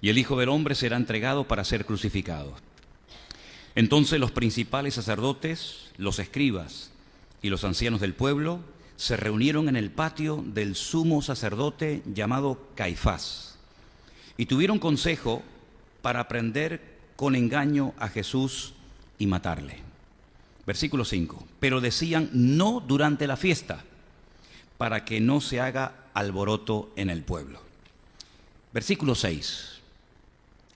y el Hijo del Hombre será entregado para ser crucificado. Entonces los principales sacerdotes, los escribas y los ancianos del pueblo se reunieron en el patio del sumo sacerdote llamado Caifás y tuvieron consejo para prender con engaño a Jesús y matarle. Versículo 5. Pero decían: no durante la fiesta, para que no se haga alboroto en el pueblo. Versículo 6.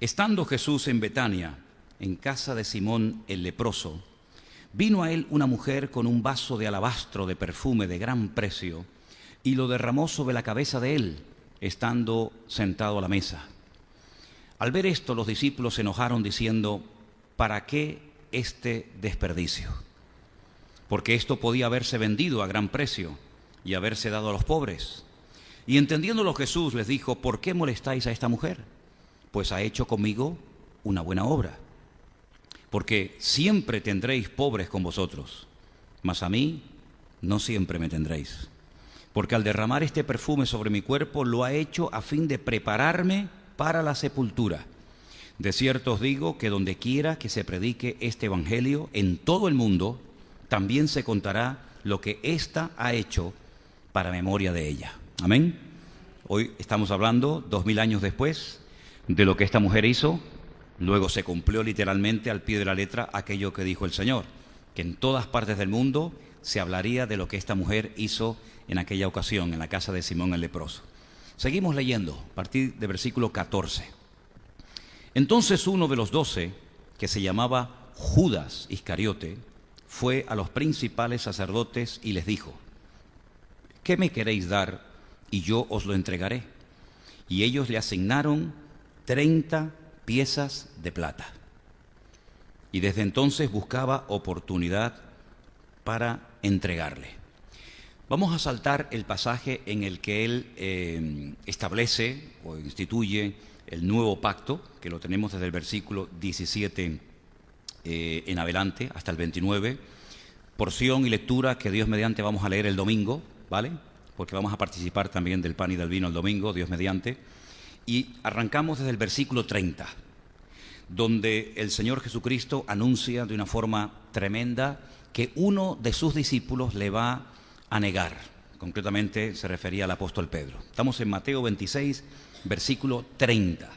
Estando Jesús en Betania, en casa de Simón el leproso, vino a él una mujer con un vaso de alabastro de perfume de gran precio y lo derramó sobre la cabeza de él, estando sentado a la mesa. Al ver esto, los discípulos se enojaron diciendo: ¿para qué este desperdicio? Porque esto podía haberse vendido a gran precio y haberse dado a los pobres. Y entendiéndolo Jesús les dijo: ¿por qué molestáis a esta mujer? Pues ha hecho conmigo una buena obra. Porque siempre tendréis pobres con vosotros, mas a mí no siempre me tendréis. Porque al derramar este perfume sobre mi cuerpo, lo ha hecho a fin de prepararme para la sepultura. De cierto os digo que donde quiera que se predique este evangelio en todo el mundo, también se contará lo que ésta ha hecho para memoria de ella. Amén. Hoy estamos hablando, 2000 años después, de lo que esta mujer hizo. Luego se cumplió literalmente al pie de la letra aquello que dijo el Señor, que en todas partes del mundo se hablaría de lo que esta mujer hizo en aquella ocasión, en la casa de Simón el leproso. Seguimos leyendo, a partir del versículo 14. Entonces uno de los 12, que se llamaba Judas Iscariote, fue a los principales sacerdotes y les dijo: ¿qué me queréis dar y yo os lo entregaré? Y ellos le asignaron 30 piezas de plata. Y desde entonces buscaba oportunidad para entregarle. Vamos a saltar el pasaje en el que él establece o instituye el nuevo pacto, que lo tenemos desde el versículo 17 en adelante hasta el 29. Porción y lectura que Dios mediante vamos a leer el domingo, ¿vale? Porque vamos a participar también del pan y del vino el domingo, Dios mediante. Y arrancamos desde el versículo 30, donde el Señor Jesucristo anuncia de una forma tremenda que uno de sus discípulos le va a negar. Concretamente se refería al apóstol Pedro. Estamos en Mateo 26, versículo 30.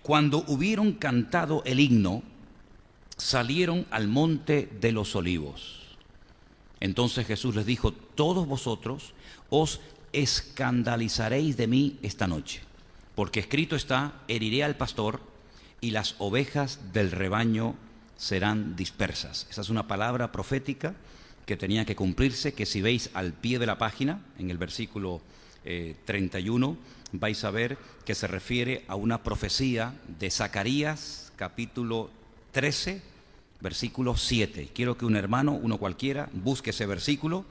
Cuando hubieron cantado el himno, salieron al monte de los olivos. Entonces Jesús les dijo: todos vosotros os escandalizaréis de mí esta noche, porque escrito está: heriré al pastor y las ovejas del rebaño serán dispersas. Esa es una palabra profética que tenía que cumplirse, que si veis al pie de la página, en el versículo 31, vais a ver que se refiere a una profecía de Zacarías, capítulo 13, versículo 7. Quiero que un hermano, uno cualquiera, busque ese versículo.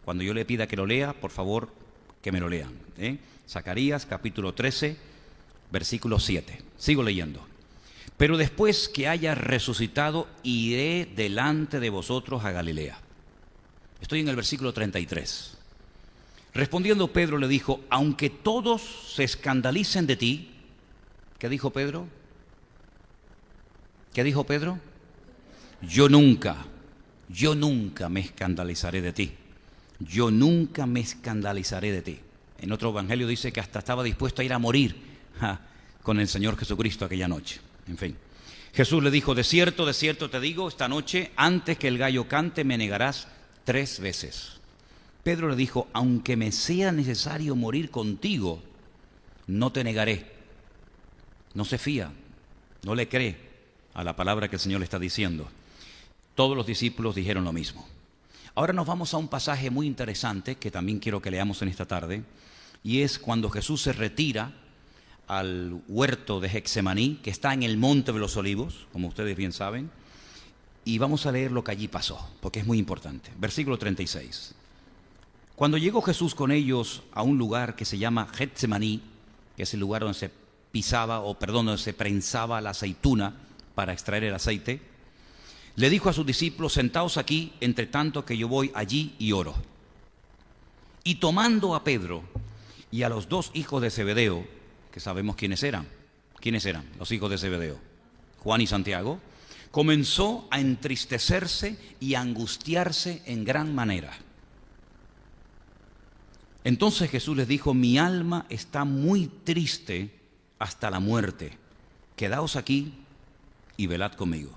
Cuando yo le pida que lo lea, por favor, que me lo lean. Zacarías, capítulo 13, versículo 7. Sigo leyendo. Pero después que haya resucitado, iré delante de vosotros a Galilea. Estoy en el versículo 33. Respondiendo Pedro le dijo: aunque todos se escandalicen de ti. ¿Qué dijo Pedro? ¿Qué dijo Pedro? Yo nunca me escandalizaré de ti. Yo nunca me escandalizaré de ti. En otro evangelio dice que hasta estaba dispuesto a ir a morir con el Señor Jesucristo aquella noche. En fin, Jesús le dijo: de cierto te digo, esta noche, antes que el gallo cante, me negarás 3 veces. Pedro le dijo: aunque me sea necesario morir contigo, no te negaré. No se fía, no le cree a la palabra que el Señor le está diciendo. Todos los discípulos dijeron lo mismo. Ahora nos vamos a un pasaje muy interesante que también quiero que leamos en esta tarde, y es cuando Jesús se retira al huerto de Getsemaní, que está en el monte de los olivos, como ustedes bien saben, y vamos a leer lo que allí pasó, porque es muy importante. Versículo 36. Cuando llegó Jesús con ellos a un lugar que se llama Getsemaní, que es el lugar donde se donde se prensaba la aceituna para extraer el aceite, le dijo a sus discípulos: sentaos aquí, entre tanto que yo voy allí y oro. Y tomando a Pedro y a los 2 hijos de Zebedeo, que sabemos quiénes eran, ¿quiénes eran? Los hijos de Zebedeo, Juan y Santiago, comenzó a entristecerse y a angustiarse en gran manera. Entonces Jesús les dijo: mi alma está muy triste hasta la muerte. Quedaos aquí y velad conmigo.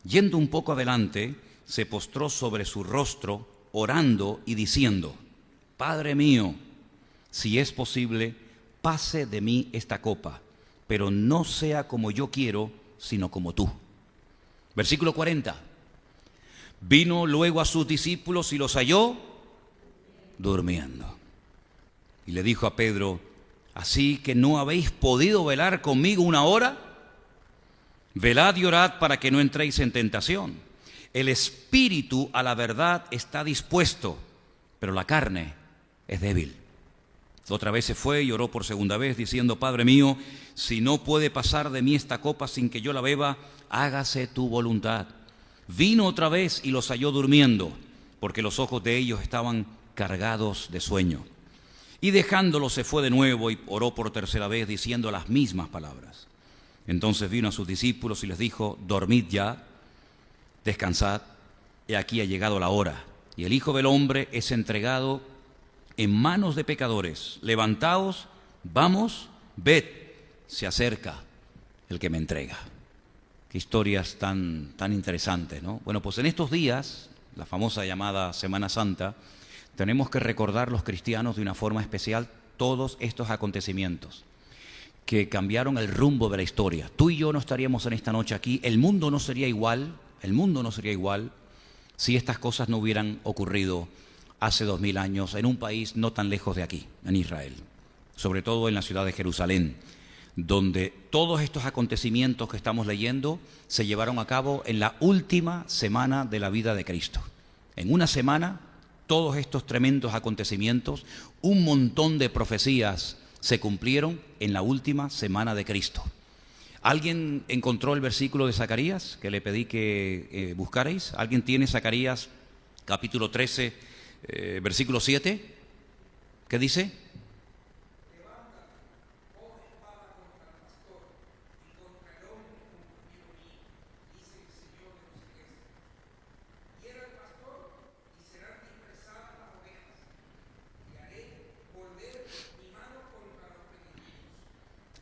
Yendo un poco adelante, se postró sobre su rostro, orando y diciendo: Padre mío, si es posible, pase de mí esta copa, pero no sea como yo quiero, sino como tú. Versículo 40. Vino luego a sus discípulos y los halló durmiendo. Y le dijo a Pedro: ¿así que no habéis podido velar conmigo una hora? Velad y orad para que no entréis en tentación. El espíritu a la verdad está dispuesto, pero la carne es débil. Otra vez se fue y oró por segunda vez, diciendo: Padre mío, si no puede pasar de mí esta copa sin que yo la beba, hágase tu voluntad. Vino otra vez y los halló durmiendo, porque los ojos de ellos estaban cargados de sueño. Y dejándolo se fue de nuevo y oró por tercera vez, diciendo las mismas palabras. Entonces vino a sus discípulos y les dijo: dormid ya, descansad, he aquí ha llegado la hora, y el Hijo del Hombre es entregado en manos de pecadores. Levantaos, vamos, ved, se acerca el que me entrega. Qué historias tan interesantes, ¿no? Bueno, pues en estos días, la famosa llamada Semana Santa, tenemos que recordar los cristianos de una forma especial todos estos acontecimientos que cambiaron el rumbo de la historia. Tú y yo no estaríamos en esta noche aquí, el mundo no sería igual si estas cosas no hubieran ocurrido hace 2000 años en un país no tan lejos de aquí, en Israel, sobre todo en la ciudad de Jerusalén, donde todos estos acontecimientos que estamos leyendo se llevaron a cabo en la última semana de la vida de Cristo. En una semana, todos estos tremendos acontecimientos, un montón de profecías se cumplieron en la última semana de Cristo. ¿Alguien encontró el versículo de Zacarías que le pedí que buscarais? ¿Alguien tiene Zacarías capítulo 13, versículo 7? ¿Qué dice?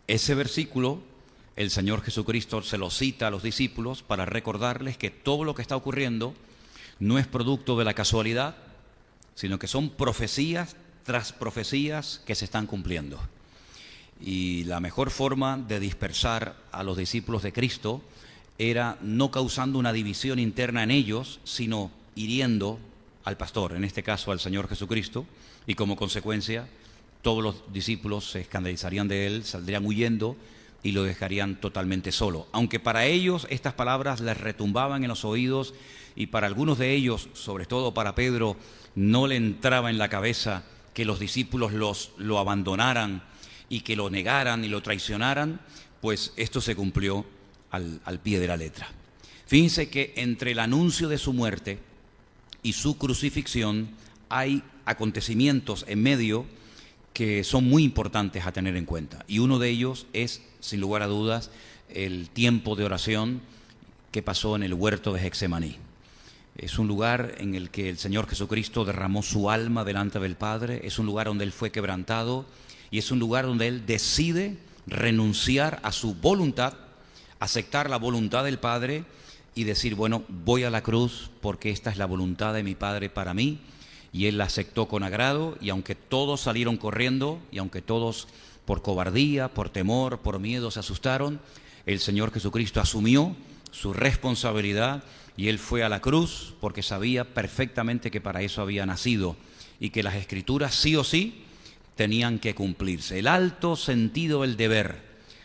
Ese versículo el Señor Jesucristo se lo cita a los discípulos para recordarles que todo lo que está ocurriendo no es producto de la casualidad, sino que son profecías tras profecías que se están cumpliendo. Y la mejor forma de dispersar a los discípulos de Cristo era no causando una división interna en ellos, sino hiriendo al pastor, en este caso al Señor Jesucristo, y como consecuencia todos los discípulos se escandalizarían de él, saldrían huyendo y lo dejarían totalmente solo. Aunque para ellos estas palabras les retumbaban en los oídos y para algunos de ellos, sobre todo para Pedro, no le entraba en la cabeza que los discípulos lo abandonaran y que lo negaran y lo traicionaran, pues esto se cumplió al pie de la letra. Fíjense que entre el anuncio de su muerte y su crucifixión hay acontecimientos en medio que son muy importantes a tener en cuenta. Y uno de ellos es, sin lugar a dudas, el tiempo de oración que pasó en el huerto de Getsemaní. Es un lugar en el que el Señor Jesucristo derramó su alma delante del Padre, es un lugar donde Él fue quebrantado y es un lugar donde Él decide renunciar a su voluntad, aceptar la voluntad del Padre y decir: bueno, voy a la cruz porque esta es la voluntad de mi Padre para mí. Y Él la aceptó con agrado, y aunque todos salieron corriendo, y aunque todos por cobardía, por temor, por miedo se asustaron, el Señor Jesucristo asumió su responsabilidad y Él fue a la cruz porque sabía perfectamente que para eso había nacido y que las Escrituras sí o sí tenían que cumplirse. El alto sentido del deber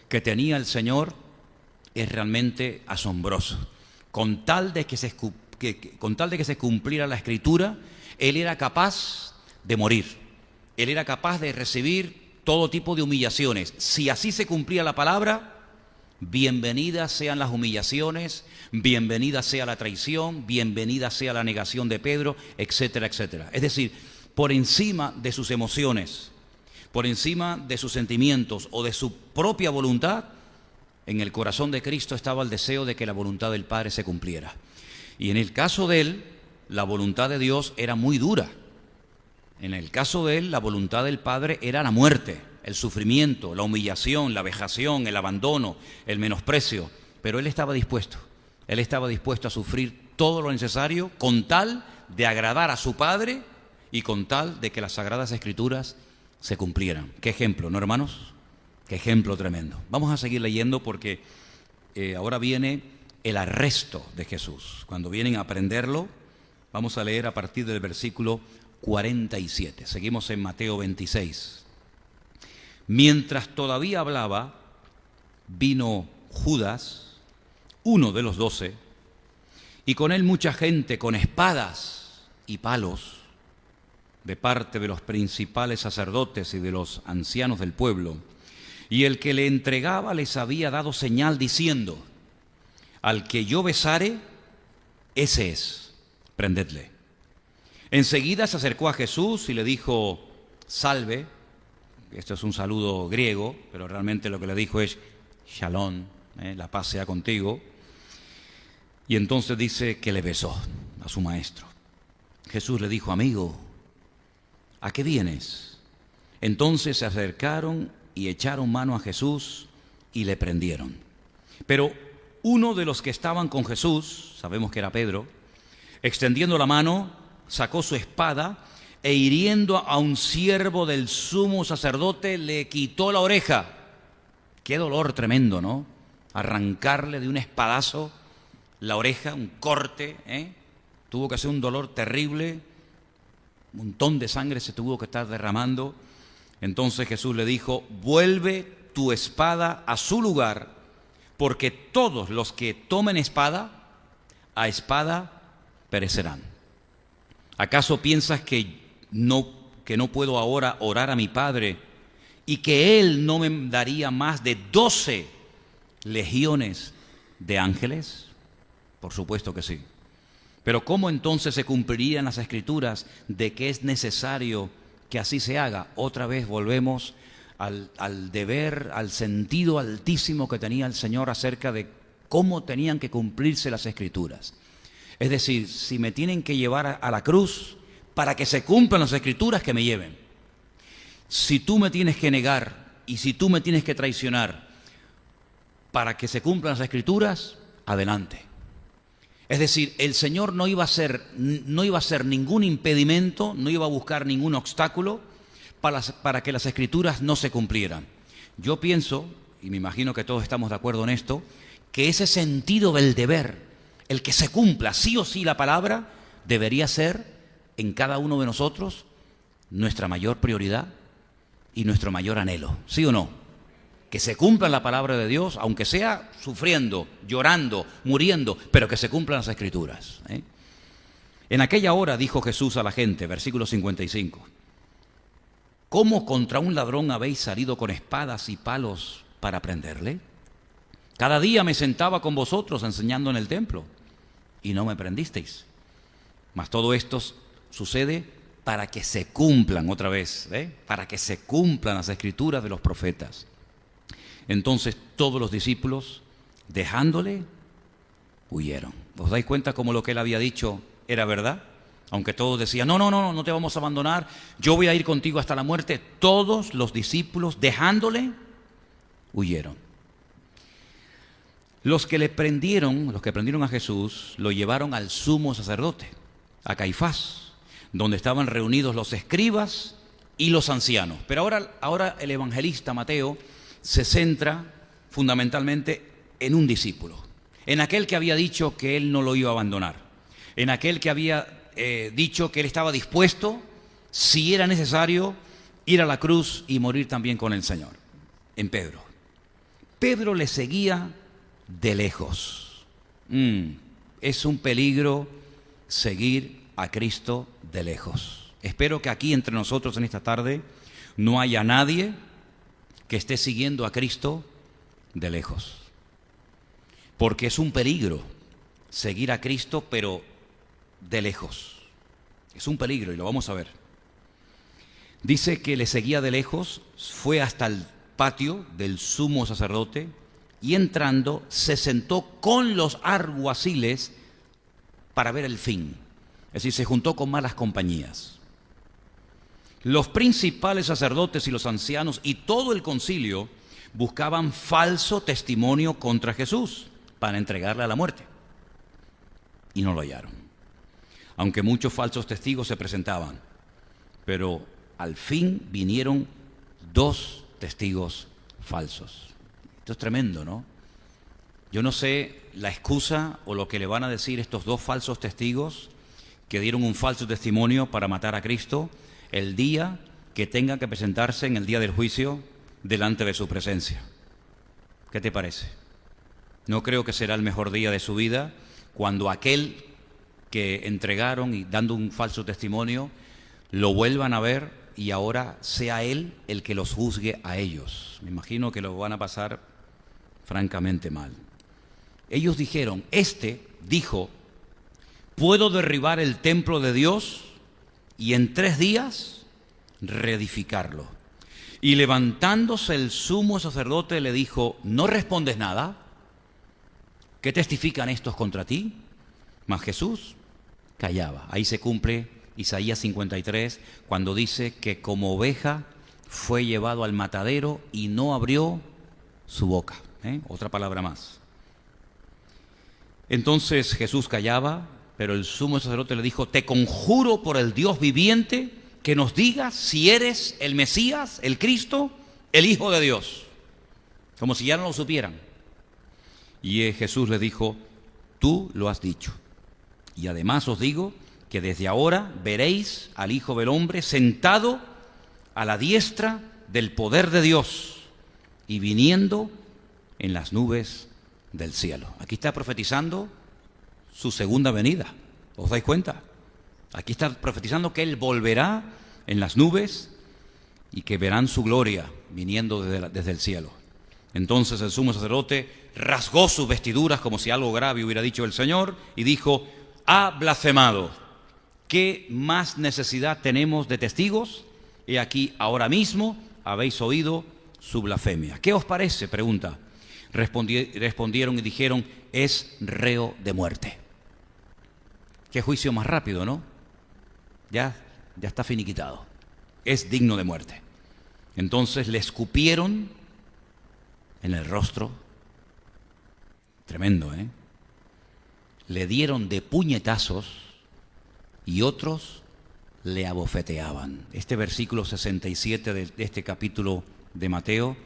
que tenía el Señor es realmente asombroso. Con tal de que se cumpliera la Escritura, Él era capaz de morir, Él era capaz de recibir todo tipo de humillaciones. Si así se cumplía la palabra, bienvenidas sean las humillaciones, bienvenida sea la traición, bienvenida sea la negación de Pedro, etcétera, etcétera. Es decir, por encima de sus emociones, por encima de sus sentimientos o de su propia voluntad, En el corazón de Cristo estaba el deseo de que la voluntad del Padre se cumpliera. Y en el caso de él, la voluntad de Dios era muy dura. En el caso de él, la voluntad del Padre era la muerte, el sufrimiento, la humillación, la vejación, el abandono, el menosprecio. Pero él estaba dispuesto a sufrir todo lo necesario con tal de agradar a su Padre y con tal de que las Sagradas Escrituras se cumplieran. Qué ejemplo, ¿no, hermanos? Qué ejemplo tremendo. Vamos a seguir leyendo porque ahora viene el arresto de Jesús. Cuando vienen a prenderlo, vamos a leer a partir del versículo 47. Seguimos en Mateo 26. Mientras todavía hablaba, vino Judas, uno de los 12, y con él mucha gente con espadas y palos, de parte de los principales sacerdotes y de los ancianos del pueblo. Y el que le entregaba les había dado señal diciendo: al que yo besare, ese es, prendedle. Enseguida se acercó a Jesús y le dijo: salve. Esto es un saludo griego, pero realmente lo que le dijo es shalom, la paz sea contigo. Y entonces dice que le besó a su maestro. Jesús le dijo: amigo, ¿a qué vienes? Entonces se acercaron y echaron mano a Jesús y le prendieron. Pero uno de los que estaban con Jesús, sabemos que era Pedro, extendiendo la mano, sacó su espada e hiriendo a un siervo del sumo sacerdote, le quitó la oreja. Qué dolor tremendo, ¿no? Arrancarle de un espadazo la oreja, un corte, Tuvo que ser un dolor terrible, un montón de sangre se tuvo que estar derramando. Entonces Jesús le dijo: vuelve tu espada a su lugar, porque todos los que tomen espada, a espada perecerán. ¿Acaso piensas que no puedo ahora orar a mi Padre y que Él no me daría más de 12 legiones de ángeles? Por supuesto que sí. Pero ¿cómo entonces se cumplirían las Escrituras de que es necesario que así se haga? Otra vez volvemos al deber, al sentido altísimo que tenía el Señor acerca de cómo tenían que cumplirse las Escrituras. Es decir, si me tienen que llevar a la cruz para que se cumplan las Escrituras, que me lleven. Si tú me tienes que negar y si tú me tienes que traicionar para que se cumplan las Escrituras, adelante. Es decir, el Señor no iba a ser ningún impedimento, no iba a buscar ningún obstáculo para que las Escrituras no se cumplieran. Yo pienso, y me imagino que todos estamos de acuerdo en esto, que ese sentido del deber, el que se cumpla sí o sí la palabra, debería ser en cada uno de nosotros nuestra mayor prioridad y nuestro mayor anhelo, ¿sí o no? Que se cumpla la palabra de Dios, aunque sea sufriendo, llorando, muriendo, pero que se cumplan las Escrituras. En aquella hora dijo Jesús a la gente, versículo 55, ¿cómo contra un ladrón habéis salido con espadas y palos para prenderle? Cada día me sentaba con vosotros enseñando en el templo y no me prendisteis. Mas todo esto sucede para que se cumplan otra vez, para que se cumplan las Escrituras de los profetas. Entonces todos los discípulos, dejándole, huyeron. ¿Os dais cuenta cómo lo que él había dicho era verdad? Aunque todos decían: no te vamos a abandonar, yo voy a ir contigo hasta la muerte. Todos los discípulos, dejándole, huyeron. Los que prendieron a Jesús, lo llevaron al sumo sacerdote, a Caifás, donde estaban reunidos los escribas y los ancianos. Pero ahora el evangelista Mateo se centra fundamentalmente en un discípulo, en aquel que había dicho que él no lo iba a abandonar, en aquel que había dicho que él estaba dispuesto, si era necesario, ir a la cruz y morir también con el Señor, en Pedro. Pedro le seguía de lejos. Es un peligro seguir a Cristo de lejos. Espero que aquí entre nosotros en esta tarde no haya nadie que esté siguiendo a Cristo de lejos, porque es un peligro seguir a Cristo pero de lejos. Es un peligro y lo vamos a ver. Dice que le seguía de lejos, fue hasta el patio del sumo sacerdote y entrando se sentó con los alguaciles para ver el fin. Es decir, se juntó con malas compañías. Los principales sacerdotes y los ancianos y todo el concilio buscaban falso testimonio contra Jesús para entregarle a la muerte. Y no lo hallaron. Aunque muchos falsos testigos se presentaban. Pero al fin vinieron 2 testigos falsos. Esto es tremendo, ¿no? Yo no sé la excusa o lo que le van a decir estos 2 falsos testigos que dieron un falso testimonio para matar a Cristo el día que tengan que presentarse en el día del juicio delante de su presencia. ¿Qué te parece? No creo que será el mejor día de su vida cuando aquel que entregaron y dando un falso testimonio lo vuelvan a ver y ahora sea él el que los juzgue a ellos. Me imagino que lo van a pasar francamente mal. Ellos dijeron, dijo, puedo derribar el templo de Dios y en 3 días reedificarlo. Y levantándose el sumo sacerdote le dijo, ¿no respondes nada? ¿Qué testifican estos contra ti? Mas Jesús callaba. Ahí se cumple Isaías 53, cuando dice que como oveja fue llevado al matadero y no abrió su boca. Otra palabra más. Entonces Jesús callaba, pero el sumo sacerdote le dijo, te conjuro por el Dios viviente que nos digas si eres el Mesías, el Cristo, el Hijo de Dios. Como si ya no lo supieran. Y Jesús le dijo, tú lo has dicho. Y además os digo que desde ahora veréis al Hijo del Hombre sentado a la diestra del poder de Dios y viniendo en las nubes del cielo. Aquí está profetizando su segunda venida. ¿Os dais cuenta? Aquí está profetizando que Él volverá en las nubes y que verán su gloria viniendo desde el cielo. Entonces el sumo sacerdote rasgó sus vestiduras como si algo grave hubiera dicho el Señor y dijo, ha blasfemado. ¿Qué más necesidad tenemos de testigos? He aquí, ahora mismo habéis oído su blasfemia. ¿Qué os parece? Pregunta. Respondieron y dijeron, es reo de muerte. Qué juicio más rápido, ¿no? Ya está finiquitado. Es digno de muerte. Entonces le escupieron en el rostro. Tremendo, ¿eh? Le dieron de puñetazos y otros le abofeteaban. Este versículo 67 de este capítulo de Mateo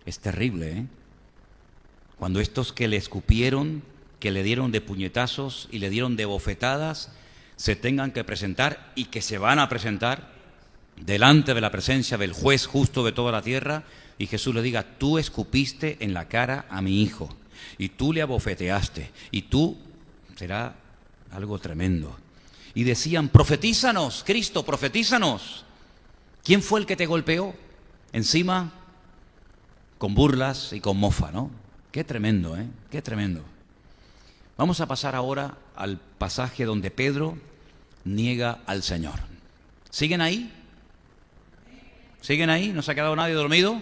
es terrible, ¿eh? Cuando estos que le escupieron, que le dieron de puñetazos y le dieron de bofetadas, se tengan que presentar y que se van a presentar delante de la presencia del juez justo de toda la tierra, y Jesús le diga, tú escupiste en la cara a mi hijo, y tú le abofeteaste, y tú, será algo tremendo. Y decían, profetízanos, Cristo, profetízanos. ¿Quién fue el que te golpeó? Encima, con burlas y con mofa, ¿no? Qué tremendo, ¿eh? Qué tremendo. Vamos a pasar ahora al pasaje donde Pedro niega al Señor. ¿Siguen ahí? ¿Siguen ahí? ¿No se ha quedado nadie dormido?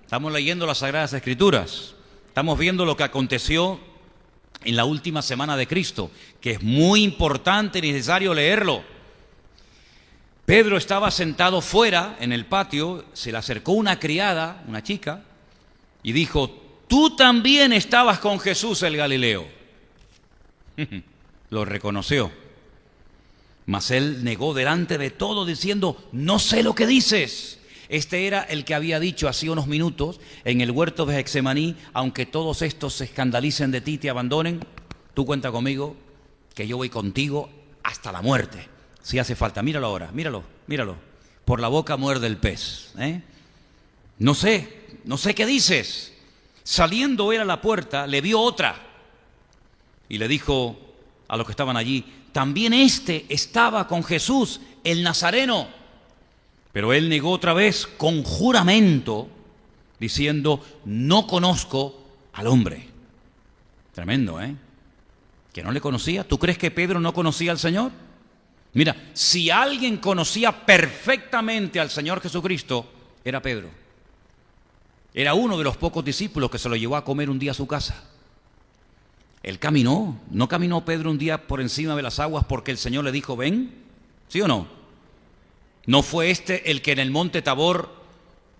Estamos leyendo las Sagradas Escrituras. Estamos viendo lo que aconteció en la última semana de Cristo, que es muy importante y necesario leerlo. Pedro estaba sentado fuera en el patio, se le acercó una criada, una chica, y dijo, tú también estabas con Jesús el Galileo. Lo reconoció. Mas él negó delante de todo diciendo, no sé lo que dices. Este era el que había dicho hace unos minutos en el huerto de Getsemaní, aunque todos estos se escandalicen de ti y te abandonen, tú cuenta conmigo que yo voy contigo hasta la muerte, si hace falta. Míralo ahora, míralo. Por la boca muerde el pez. No sé qué dices. Saliendo él a la puerta, le vio otra y le dijo a los que estaban allí, también estaba con Jesús, el Nazareno. Pero él negó otra vez con juramento, diciendo, no conozco al hombre. Tremendo, ¿eh? Que no le conocía. ¿Tú crees que Pedro no conocía al Señor? Mira, si alguien conocía perfectamente al Señor Jesucristo, era Pedro. Era uno de los pocos discípulos que se lo llevó a comer un día a su casa. Él caminó. ¿No caminó Pedro un día por encima de las aguas porque el Señor le dijo, ven? ¿Sí o no? ¿No fue este el que en el monte Tabor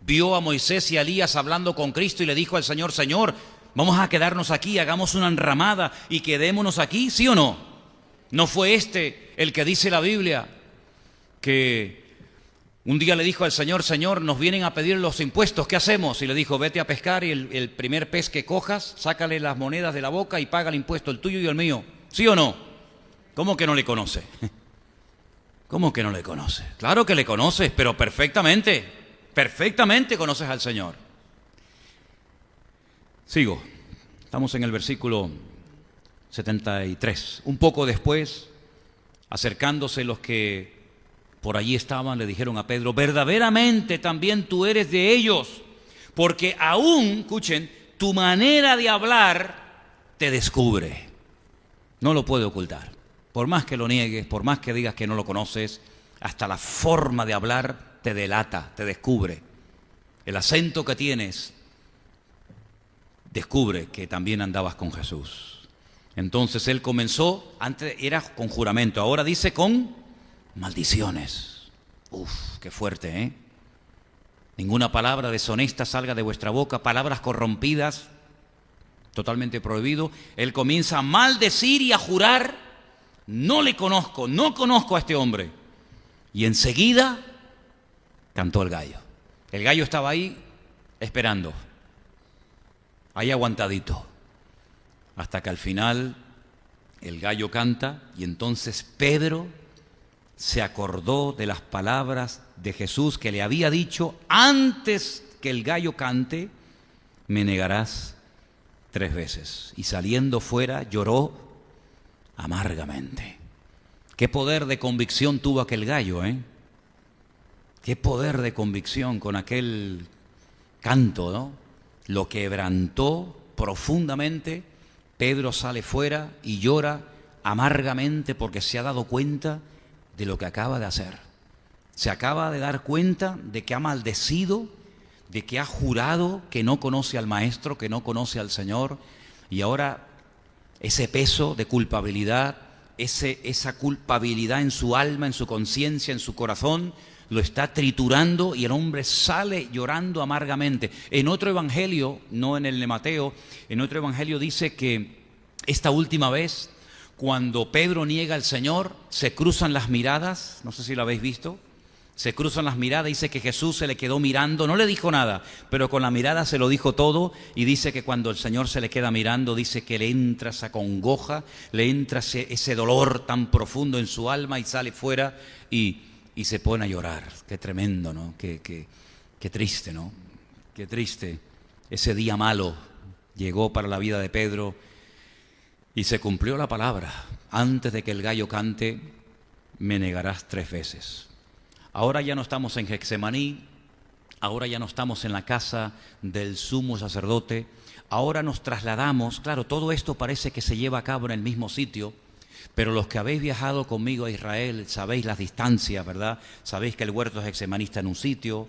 vio a Moisés y a Elías hablando con Cristo y le dijo al Señor, Señor, vamos a quedarnos aquí, hagamos una enramada y quedémonos aquí? ¿Sí o no? ¿No fue este el que dice la Biblia que un día le dijo al Señor, Señor, nos vienen a pedir los impuestos, ¿qué hacemos? Y le dijo, vete a pescar y el primer pez que cojas, sácale las monedas de la boca y paga el impuesto, el tuyo y el mío. ¿Sí o no? ¿Cómo que no le conoce? ¿Cómo que no le conoce? Claro que le conoces, pero perfectamente conoces al Señor. Sigo. Estamos en el versículo 73. Un poco después, acercándose los que por allí estaban, le dijeron a Pedro, verdaderamente también tú eres de ellos, porque aún, escuchen, tu manera de hablar te descubre. No lo puede ocultar. Por más que lo niegues, por más que digas que no lo conoces, hasta la forma de hablar te delata, te descubre. El acento que tienes descubre que también andabas con Jesús. Entonces él comenzó, antes era con juramento, ahora dice con maldiciones. Uf, qué fuerte, ¿eh? Ninguna palabra deshonesta salga de vuestra boca, palabras corrompidas, totalmente prohibido. Él comienza a maldecir y a jurar, no le conozco, no conozco a este hombre. Y enseguida cantó el gallo. El gallo estaba ahí esperando, ahí aguantadito, hasta que al final el gallo canta y entonces Pedro se acordó de las palabras de Jesús que le había dicho antes que el gallo cante, me negarás 3 veces. Y saliendo fuera lloró amargamente. Qué poder de convicción tuvo aquel gallo, ¿eh? Qué poder de convicción con aquel canto, ¿no? Lo quebrantó profundamente. Pedro sale fuera y llora amargamente porque se ha dado cuenta de lo que acaba de hacer. Se acaba de dar cuenta de que ha maldecido, de que ha jurado que no conoce al Maestro, que no conoce al Señor, y ahora ese peso de culpabilidad, esa culpabilidad en su alma, en su conciencia, en su corazón, lo está triturando y el hombre sale llorando amargamente. En otro evangelio, no en el de Mateo, en otro evangelio dice que esta última vez, cuando Pedro niega al Señor, se cruzan las miradas, no sé si lo habéis visto, se cruzan las miradas, dice que Jesús se le quedó mirando, no le dijo nada, pero con la mirada se lo dijo todo, y dice que cuando el Señor se le queda mirando, dice que le entra esa congoja, le entra ese dolor tan profundo en su alma y sale fuera y se pone a llorar. Qué tremendo, ¿no? Qué triste, ¿no? Qué triste. Ese día malo llegó para la vida de Pedro y se cumplió la palabra. Antes de que el gallo cante, me negarás 3 veces. Ahora ya no estamos en Getsemaní, ahora ya no estamos en la casa del sumo sacerdote, ahora nos trasladamos, claro, todo esto parece que se lleva a cabo en el mismo sitio, pero los que habéis viajado conmigo a Israel sabéis las distancias, ¿verdad? Sabéis que el huerto de Getsemaní está en un sitio,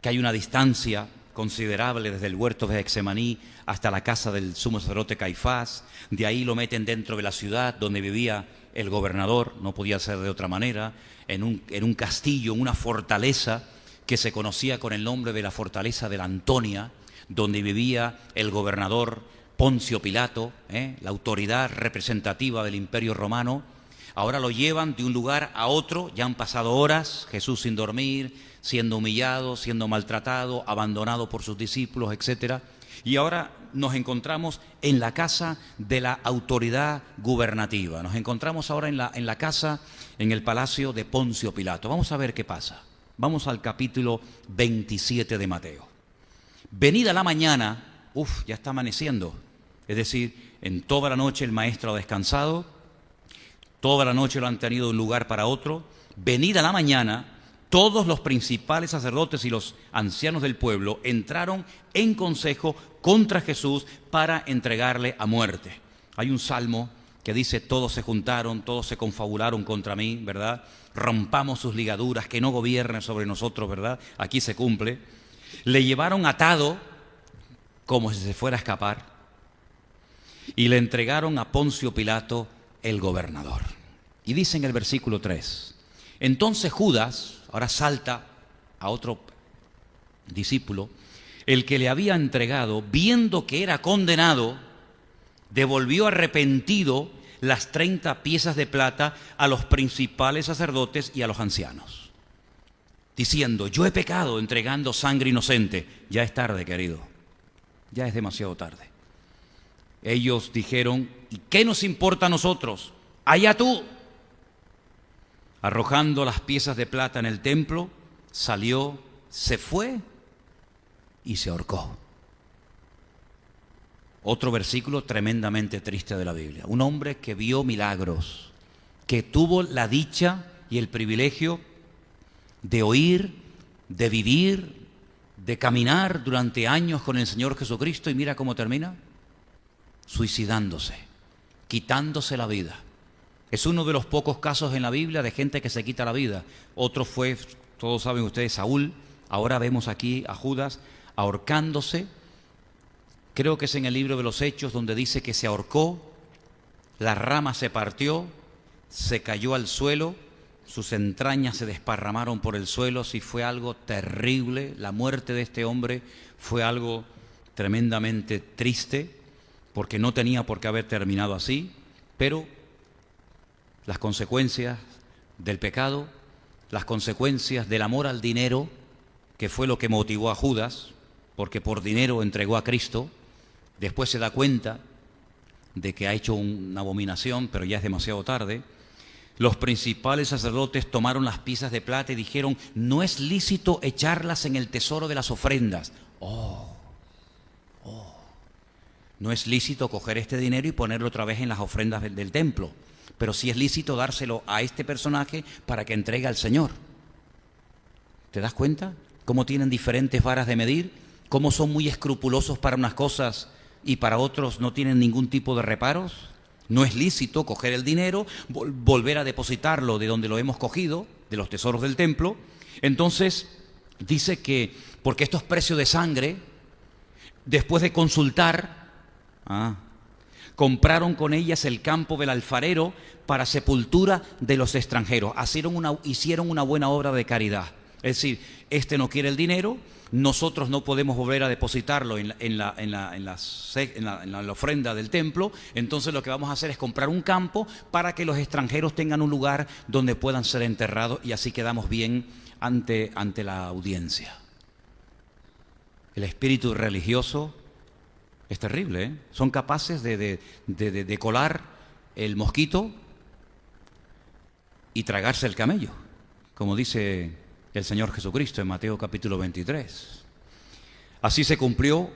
que hay una distancia considerable desde el huerto de Getsemaní hasta la casa del sumo sacerdote Caifás. De ahí lo meten dentro de la ciudad donde vivía el gobernador, no podía ser de otra manera, en un castillo, en una fortaleza que se conocía con el nombre de la fortaleza de la Antonia, donde vivía el gobernador Poncio Pilato, la autoridad representativa del Imperio Romano. Ahora lo llevan de un lugar a otro, ya han pasado horas, Jesús sin dormir, siendo humillado, siendo maltratado, abandonado por sus discípulos, etc. Y ahora nos encontramos en la casa de la autoridad gubernativa. Nos encontramos ahora en la casa, en el palacio de Poncio Pilato. Vamos a ver qué pasa. Vamos al capítulo 27 de Mateo. Venida la mañana, ya está amaneciendo. Es decir, en toda la noche el maestro ha descansado, toda la noche lo han tenido de un lugar para otro. Venida la mañana, todos los principales sacerdotes y los ancianos del pueblo entraron en consejo contra Jesús para entregarle a muerte. Hay un salmo que dice, todos se juntaron, todos se confabularon contra mí, ¿verdad? Rompamos sus ligaduras, que no gobierne sobre nosotros, ¿verdad? Aquí se cumple. Le llevaron atado, como si se fuera a escapar, y le entregaron a Poncio Pilato, el gobernador. Y dice en el versículo 3, entonces Judas, ahora salta a otro discípulo, el que le había entregado, viendo que era condenado, devolvió arrepentido las 30 piezas de plata a los principales sacerdotes y a los ancianos, diciendo, yo he pecado entregando sangre inocente. Ya es tarde, querido, ya es demasiado tarde. Ellos dijeron, ¿y qué nos importa a nosotros? Allá tú. Arrojando las piezas de plata en el templo, salió, se fue y se ahorcó. Otro versículo tremendamente triste de la Biblia. Un hombre que vio milagros, que tuvo la dicha y el privilegio de oír, de vivir, de caminar durante años con el Señor Jesucristo, y mira cómo termina, suicidándose, quitándose la vida. Es uno de los pocos casos en la Biblia de gente que se quita la vida. Otro fue, todos saben ustedes, Saúl. Ahora vemos aquí a Judas ahorcándose. Creo que es en el libro de los Hechos donde dice que se ahorcó, la rama se partió, se cayó al suelo, sus entrañas se desparramaron por el suelo. Sí, fue algo terrible. La muerte de este hombre fue algo tremendamente triste, porque no tenía por qué haber terminado así, pero las consecuencias del pecado, las consecuencias del amor al dinero, que fue lo que motivó a Judas, porque por dinero entregó a Cristo. Después se da cuenta de que ha hecho una abominación, pero ya es demasiado tarde. Los principales sacerdotes tomaron las piezas de plata y dijeron, no es lícito echarlas en el tesoro de las ofrendas. No es lícito coger este dinero y ponerlo otra vez en las ofrendas del templo, pero sí es lícito dárselo a este personaje para que entregue al Señor. ¿Te das cuenta? Cómo tienen diferentes varas de medir, cómo son muy escrupulosos para unas cosas y para otros no tienen ningún tipo de reparos. No es lícito coger el dinero, volver a depositarlo de donde lo hemos cogido, de los tesoros del templo. Entonces dice que, porque esto es precio de sangre, después de consultar, compraron con ellas el campo del alfarero para sepultura de los extranjeros. Hicieron una buena obra de caridad. Es decir, este no quiere el dinero, nosotros no podemos volver a depositarlo en la ofrenda del templo, entonces lo que vamos a hacer es comprar un campo para que los extranjeros tengan un lugar donde puedan ser enterrados, y así quedamos bien ante la audiencia. El espíritu religioso es terrible, ¿eh? Son capaces de colar el mosquito y tragarse el camello, como dice el Señor Jesucristo en Mateo capítulo 23. Así se cumplió,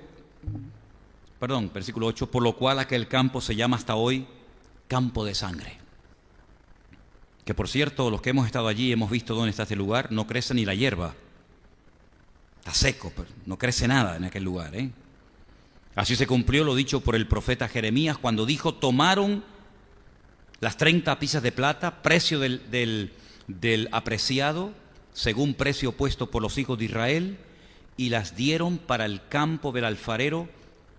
versículo 8, por lo cual aquel campo se llama hasta hoy campo de sangre. Que por cierto, los que hemos estado allí hemos visto dónde está este lugar, no crece ni la hierba. Está seco, pero no crece nada en aquel lugar, ¿eh? Así se cumplió lo dicho por el profeta Jeremías cuando dijo, tomaron las 30 piezas de plata, precio del apreciado, según precio puesto por los hijos de Israel, y las dieron para el campo del alfarero,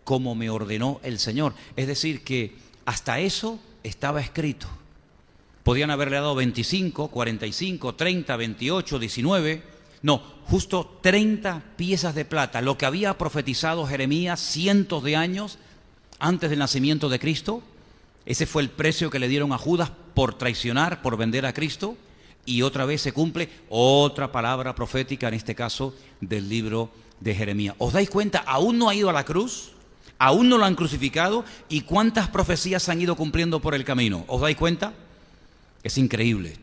como me ordenó el Señor. Es decir, que hasta eso estaba escrito. Podían haberle dado 25, 45, 30, 28, 19... No, justo 30 piezas de plata, lo que había profetizado Jeremías cientos de años antes del nacimiento de Cristo. Ese fue el precio que le dieron a Judas por traicionar, por vender a Cristo. Y otra vez se cumple otra palabra profética, en este caso del libro de Jeremías. ¿Os dais cuenta? Aún no ha ido a la cruz, aún no lo han crucificado, y cuántas profecías se han ido cumpliendo por el camino. ¿Os dais cuenta? Es increíble.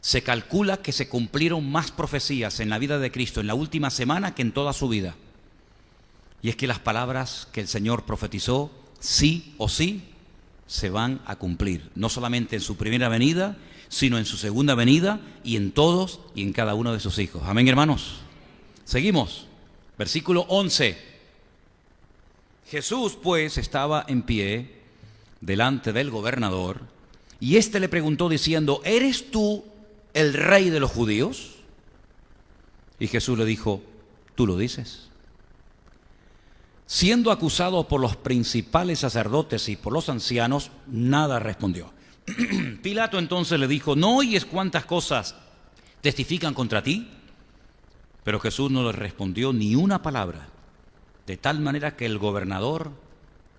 Se calcula que se cumplieron más profecías en la vida de Cristo en la última semana que en toda su vida. Y es que las palabras que el Señor profetizó, sí o sí, se van a cumplir. No solamente en su primera venida, sino en su segunda venida, y en todos y en cada uno de sus hijos. Amén, hermanos. Seguimos. Versículo 11. Jesús, pues, estaba en pie delante del gobernador, y éste le preguntó diciendo, ¿eres tú el rey de los judíos? Y Jesús le dijo, tú lo dices. Siendo acusado por los principales sacerdotes y por los ancianos, nada respondió. Pilato entonces le dijo: ¿no oyes cuántas cosas testifican contra ti? Pero Jesús no le respondió ni una palabra, de tal manera que el gobernador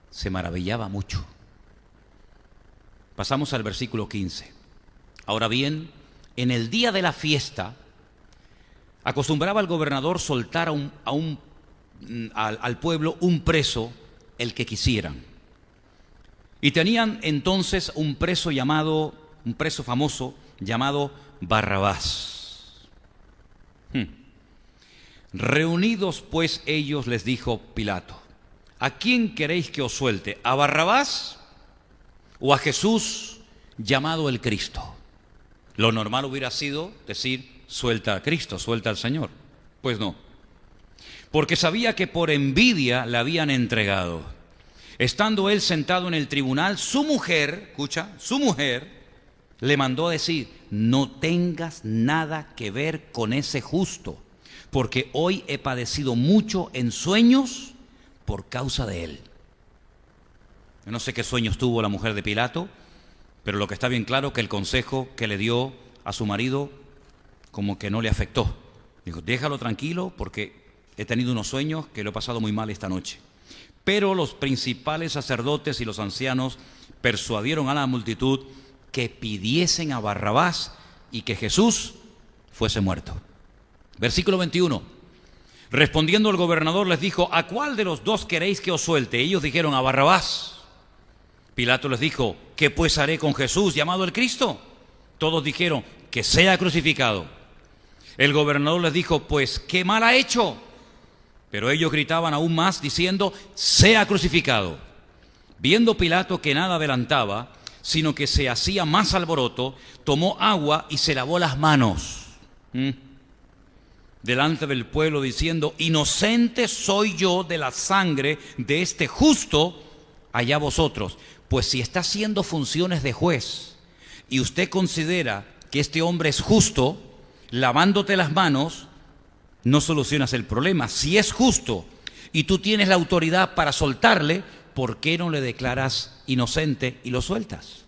se maravillaba mucho. Pasamos al versículo 15. Ahora bien, en el día de la fiesta, acostumbraba el gobernador soltar al pueblo un preso, el que quisieran. Y tenían entonces un preso famoso llamado Barrabás. Reunidos pues ellos, les dijo Pilato: ¿a quién queréis que os suelte? ¿A Barrabás o a Jesús llamado el Cristo? Lo normal hubiera sido decir: suelta a Cristo, suelta al Señor. Pues no, porque sabía que por envidia le habían entregado. Estando él sentado en el tribunal, su mujer, escucha, su mujer le mandó a decir: no tengas nada que ver con ese justo, porque hoy he padecido mucho en sueños por causa de él. Yo no sé qué sueños tuvo la mujer de Pilato, pero lo que está bien claro que el consejo que le dio a su marido como que no le afectó. Dijo: déjalo tranquilo porque he tenido unos sueños que lo he pasado muy mal esta noche. Pero los principales sacerdotes y los ancianos persuadieron a la multitud que pidiesen a Barrabás y que Jesús fuese muerto. Versículo 21. Respondiendo el gobernador les dijo: ¿a cuál de los dos queréis que os suelte? Ellos dijeron: a Barrabás. Pilato les dijo: ¿qué pues haré con Jesús llamado el Cristo? Todos dijeron: que sea crucificado. El gobernador les dijo: pues qué mal ha hecho. Pero ellos gritaban aún más diciendo: sea crucificado. Viendo Pilato que nada adelantaba, sino que se hacía más alboroto, tomó agua y se lavó las manos delante del pueblo, diciendo: inocente soy yo de la sangre de este justo, allá vosotros. Pues si está haciendo funciones de juez y usted considera que este hombre es justo, lavándote las manos no solucionas el problema. Si es justo y tú tienes la autoridad para soltarle, ¿por qué no le declaras inocente y lo sueltas?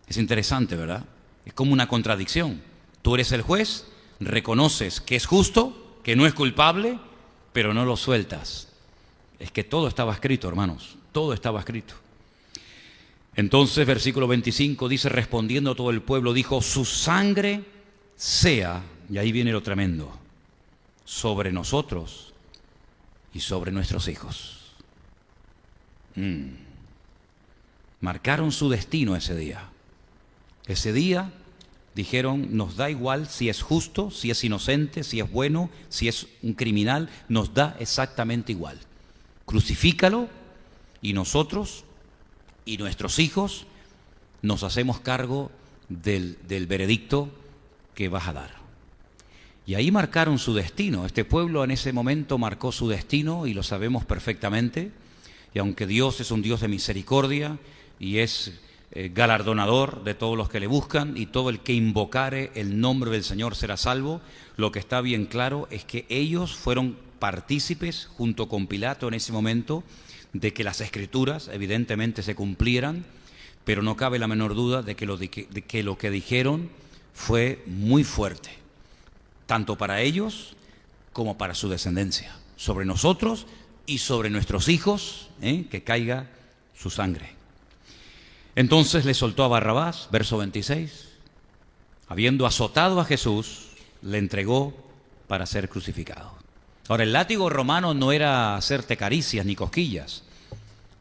Es interesante, ¿verdad? Es como una contradicción. Tú eres el juez, reconoces que es justo, que no es culpable, pero no lo sueltas. Es que todo estaba escrito, hermanos, todo estaba escrito. Entonces, versículo 25 dice: respondiendo todo el pueblo, dijo: su sangre sea, y ahí viene lo tremendo, sobre nosotros y sobre nuestros hijos. Marcaron su destino ese día. Ese día dijeron: nos da igual si es justo, si es inocente, si es bueno, si es un criminal, nos da exactamente igual. Crucifícalo y nosotros y nuestros hijos nos hacemos cargo del veredicto que vas a dar. Y ahí marcaron su destino. Este pueblo en ese momento marcó su destino y lo sabemos perfectamente. Y aunque Dios es un Dios de misericordia y es galardonador de todos los que le buscan, y todo el que invocare el nombre del Señor será salvo, lo que está bien claro es que ellos fueron partícipes junto con Pilato en ese momento de que las escrituras evidentemente se cumplieran, pero no cabe la menor duda de que lo que dijeron fue muy fuerte, tanto para ellos como para su descendencia, sobre nosotros y sobre nuestros hijos, que caiga su sangre. Entonces le soltó a Barrabás, verso 26, habiendo azotado a Jesús, le entregó para ser crucificado. Ahora, el látigo romano no era hacerte caricias ni cosquillas.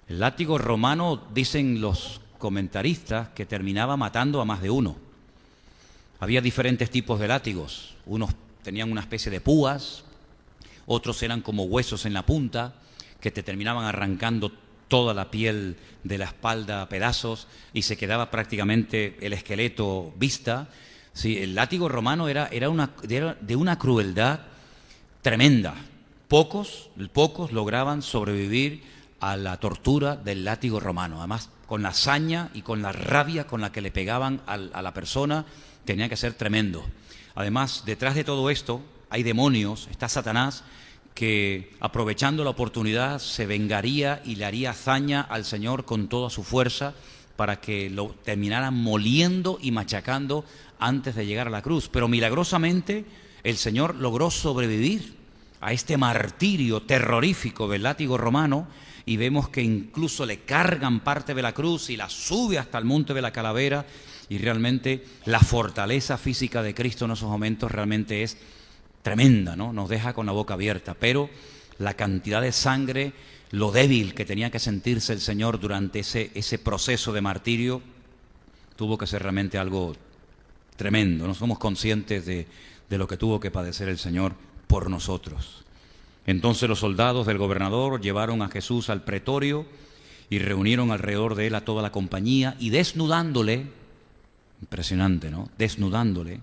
El látigo romano, dicen los comentaristas, que terminaba matando a más de uno. Había diferentes tipos de látigos. Unos tenían una especie de púas, otros eran como huesos en la punta, que te terminaban arrancando toda la piel de la espalda a pedazos y se quedaba prácticamente el esqueleto vista. Sí, el látigo romano era de una crueldad tremenda. Pocos lograban sobrevivir a la tortura del látigo romano. Además, con la saña y con la rabia con la que le pegaban a la persona, tenía que ser tremendo. Además, detrás de todo esto hay demonios, está Satanás, que aprovechando la oportunidad se vengaría y le haría hazaña al Señor con toda su fuerza para que lo terminaran moliendo y machacando antes de llegar a la cruz. Pero milagrosamente el Señor logró sobrevivir a este martirio terrorífico del látigo romano, y vemos que incluso le cargan parte de la cruz y la sube hasta el monte de la calavera, y realmente la fortaleza física de Cristo en esos momentos realmente es tremenda, ¿no? Nos deja con la boca abierta, pero la cantidad de sangre, lo débil que tenía que sentirse el Señor durante ese proceso de martirio, tuvo que ser realmente algo tremendo. No somos conscientes de lo que tuvo que padecer el Señor por nosotros. Entonces los soldados del gobernador llevaron a Jesús al pretorio y reunieron alrededor de él a toda la compañía, y desnudándole, impresionante, ¿no? Desnudándole,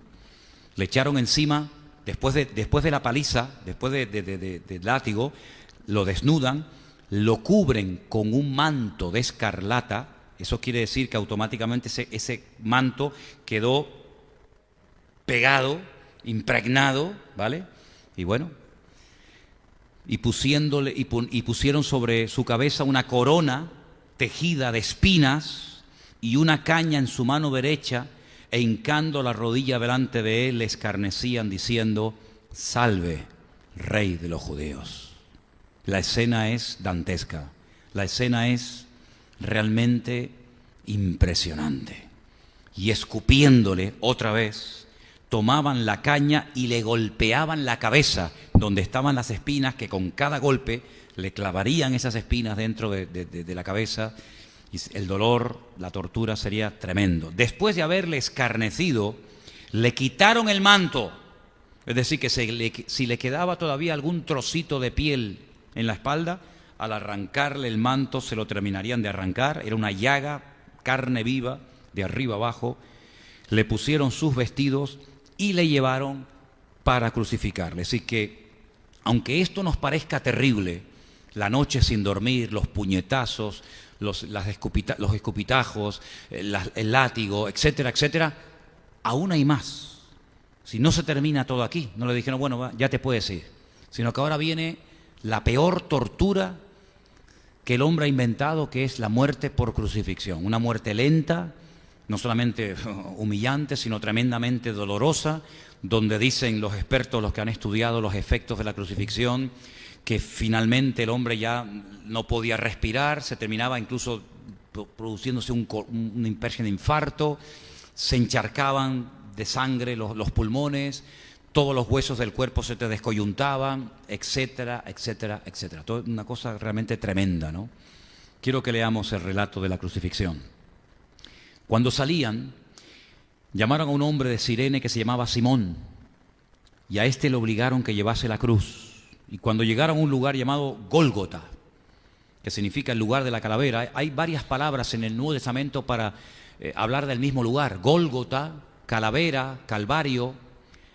le echaron encima, después de la paliza, después del látigo, lo desnudan, lo cubren con un manto de escarlata. Eso quiere decir que automáticamente ese manto quedó pegado, impregnado, ¿vale? Y bueno, y pusieron sobre su cabeza una corona tejida de espinas y una caña en su mano derecha, e hincando la rodilla delante de él le escarnecían diciendo: salve, Rey de los judíos. La escena es dantesca, la escena es realmente impresionante. Y escupiéndole otra vez, tomaban la caña y le golpeaban la cabeza donde estaban las espinas, que con cada golpe le clavarían esas espinas dentro de la cabeza, y el dolor, la tortura sería tremendo. Después de haberle escarnecido, le quitaron el manto, es decir, que si le quedaba todavía algún trocito de piel en la espalda, al arrancarle el manto se lo terminarían de arrancar. Era una llaga, carne viva, de arriba abajo. Le pusieron sus vestidos y le llevaron para crucificarle. Así que, aunque esto nos parezca terrible, la noche sin dormir, los puñetazos, los escupitajos, el látigo, etcétera, etcétera, aún hay más. Si no se termina todo aquí, no le dijeron, bueno, ya te puedes ir, sino que ahora viene la peor tortura que el hombre ha inventado, que es la muerte por crucifixión. Una muerte lenta, no solamente humillante, sino tremendamente dolorosa, donde dicen los expertos, los que han estudiado los efectos de la crucifixión, que finalmente el hombre ya no podía respirar, se terminaba incluso produciéndose una especie de infarto, se encharcaban de sangre los pulmones, todos los huesos del cuerpo se te descoyuntaban, etcétera, etcétera, etcétera. Todo una cosa realmente tremenda, ¿no? Quiero que leamos el relato de la crucifixión. Cuando salían, llamaron a un hombre de Cirene que se llamaba Simón, y a este le obligaron que llevase la cruz. Y cuando llegaron a un lugar llamado Gólgota, que significa el lugar de la calavera, hay varias palabras en el Nuevo Testamento para hablar del mismo lugar. Gólgota, calavera, calvario,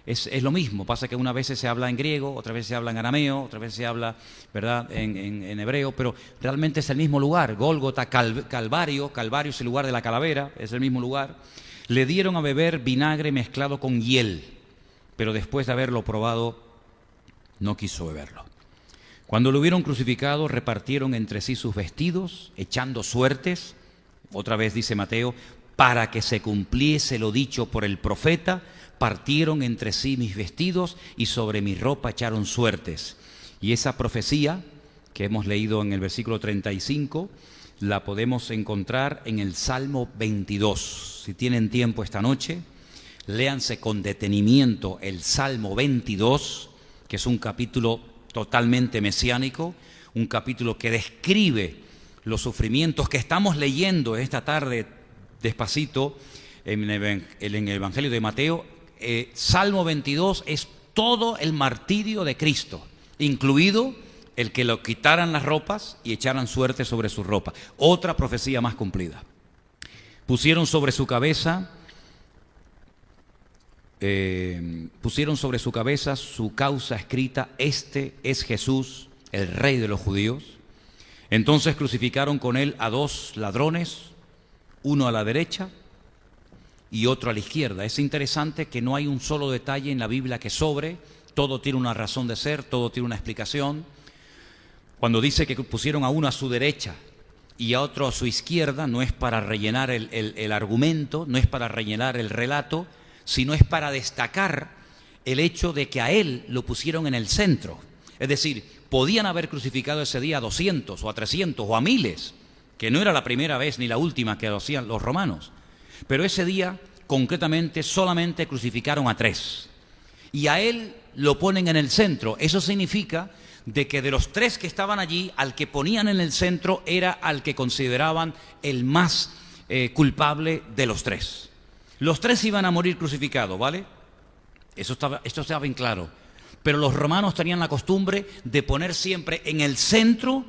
es lo mismo. Pasa que unas veces se habla en griego, otras veces se habla en arameo, otras veces se habla, ¿verdad?, en hebreo, pero realmente es el mismo lugar. Gólgota, calvario es el lugar de la calavera, es el mismo lugar. Le dieron a beber vinagre mezclado con hiel, pero después de haberlo probado, no quiso beberlo. Cuando lo hubieron crucificado, repartieron entre sí sus vestidos, echando suertes. Otra vez dice Mateo, para que se cumpliese lo dicho por el profeta, partieron entre sí mis vestidos y sobre mi ropa echaron suertes. Y esa profecía que hemos leído en el versículo 35, la podemos encontrar en el Salmo 22. Si tienen tiempo esta noche, léanse con detenimiento el Salmo 22, que es un capítulo totalmente mesiánico, un capítulo que describe los sufrimientos que estamos leyendo esta tarde despacito en el Evangelio de Mateo. Salmo 22 es todo el martirio de Cristo, incluido el que lo quitaran las ropas y echaran suerte sobre su ropa. Otra profecía más cumplida. Pusieron sobre su cabeza su causa escrita: este es Jesús, el Rey de los judíos. Entonces crucificaron con él a dos ladrones, uno a la derecha y otro a la izquierda. Es interesante que no hay un solo detalle en la Biblia que sobre, todo tiene una razón de ser, todo tiene una explicación. Cuando dice que pusieron a uno a su derecha y a otro a su izquierda, no es para rellenar el argumento, no es para rellenar el relato, sino es para destacar el hecho de que a él lo pusieron en el centro. Es decir, podían haber crucificado ese día a 200 o a 300 o a miles, que no era la primera vez ni la última que lo hacían los romanos. Pero ese día, concretamente, solamente crucificaron a 3. Y a él lo ponen en el centro. Eso significa de que de los 3 que estaban allí, al que ponían en el centro era al que consideraban el más culpable de los 3. Los 3 iban a morir crucificados, ¿vale? Esto estaba bien claro. Pero los romanos tenían la costumbre de poner siempre en el centro,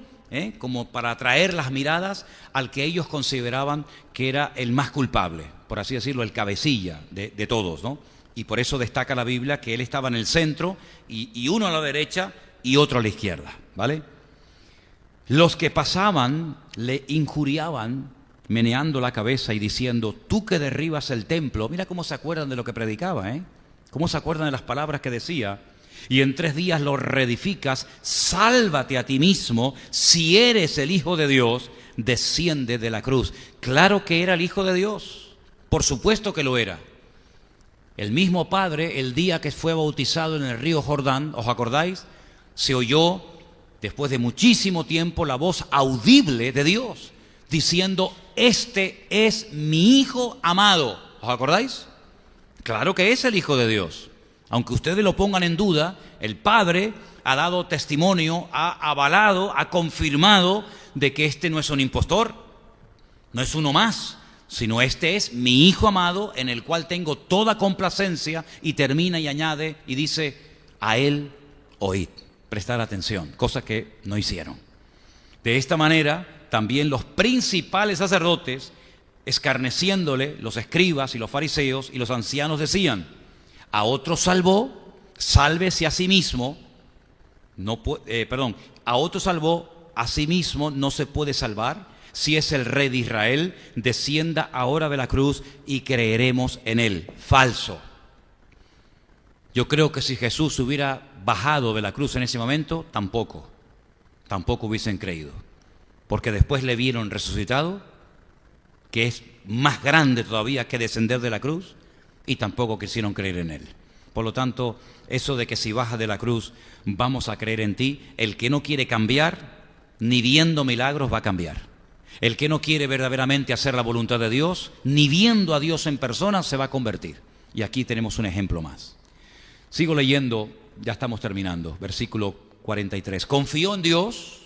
como para atraer las miradas al que ellos consideraban que era el más culpable, por así decirlo, el cabecilla de todos, ¿no? Y por eso destaca la Biblia que él estaba en el centro y uno a la derecha y otro a la izquierda, ¿vale? Los que pasaban le injuriaban meneando la cabeza y diciendo: tú que derribas el templo. Mira cómo se acuerdan de lo que predicaba, cómo se acuerdan de las palabras que decía: y en 3 días lo reedificas, sálvate a ti mismo, si eres el Hijo de Dios, desciende de la cruz. Claro que era el Hijo de Dios, por supuesto que lo era. El mismo Padre, el día que fue bautizado en el río Jordán, ¿os acordáis? Se oyó, después de muchísimo tiempo, la voz audible de Dios, diciendo: este es mi Hijo amado. ¿Os acordáis? Claro que es el Hijo de Dios. Aunque ustedes lo pongan en duda, el Padre ha dado testimonio, ha avalado, ha confirmado de que este no es un impostor, no es uno más, sino este es mi Hijo amado, en el cual tengo toda complacencia, y termina y añade y dice: a él oíd. Prestar atención, cosa que no hicieron. De esta manera, también los principales sacerdotes, escarneciéndole, los escribas y los fariseos y los ancianos, decían: a otro salvó, sálvese a sí mismo. A otro salvó, a sí mismo no se puede salvar. Si es el Rey de Israel, descienda ahora de la cruz y creeremos en él. Falso. Yo creo que si Jesús hubiera bajado de la cruz en ese momento, tampoco hubiesen creído. Porque después le vieron resucitado, que es más grande todavía que descender de la cruz, y tampoco quisieron creer en él. Por lo tanto, eso de que si bajas de la cruz vamos a creer en ti, el que no quiere cambiar, ni viendo milagros va a cambiar. El que no quiere verdaderamente hacer la voluntad de Dios, ni viendo a Dios en persona, se va a convertir. Y aquí tenemos un ejemplo más. Sigo leyendo, ya estamos terminando, versículo 43. Confió en Dios,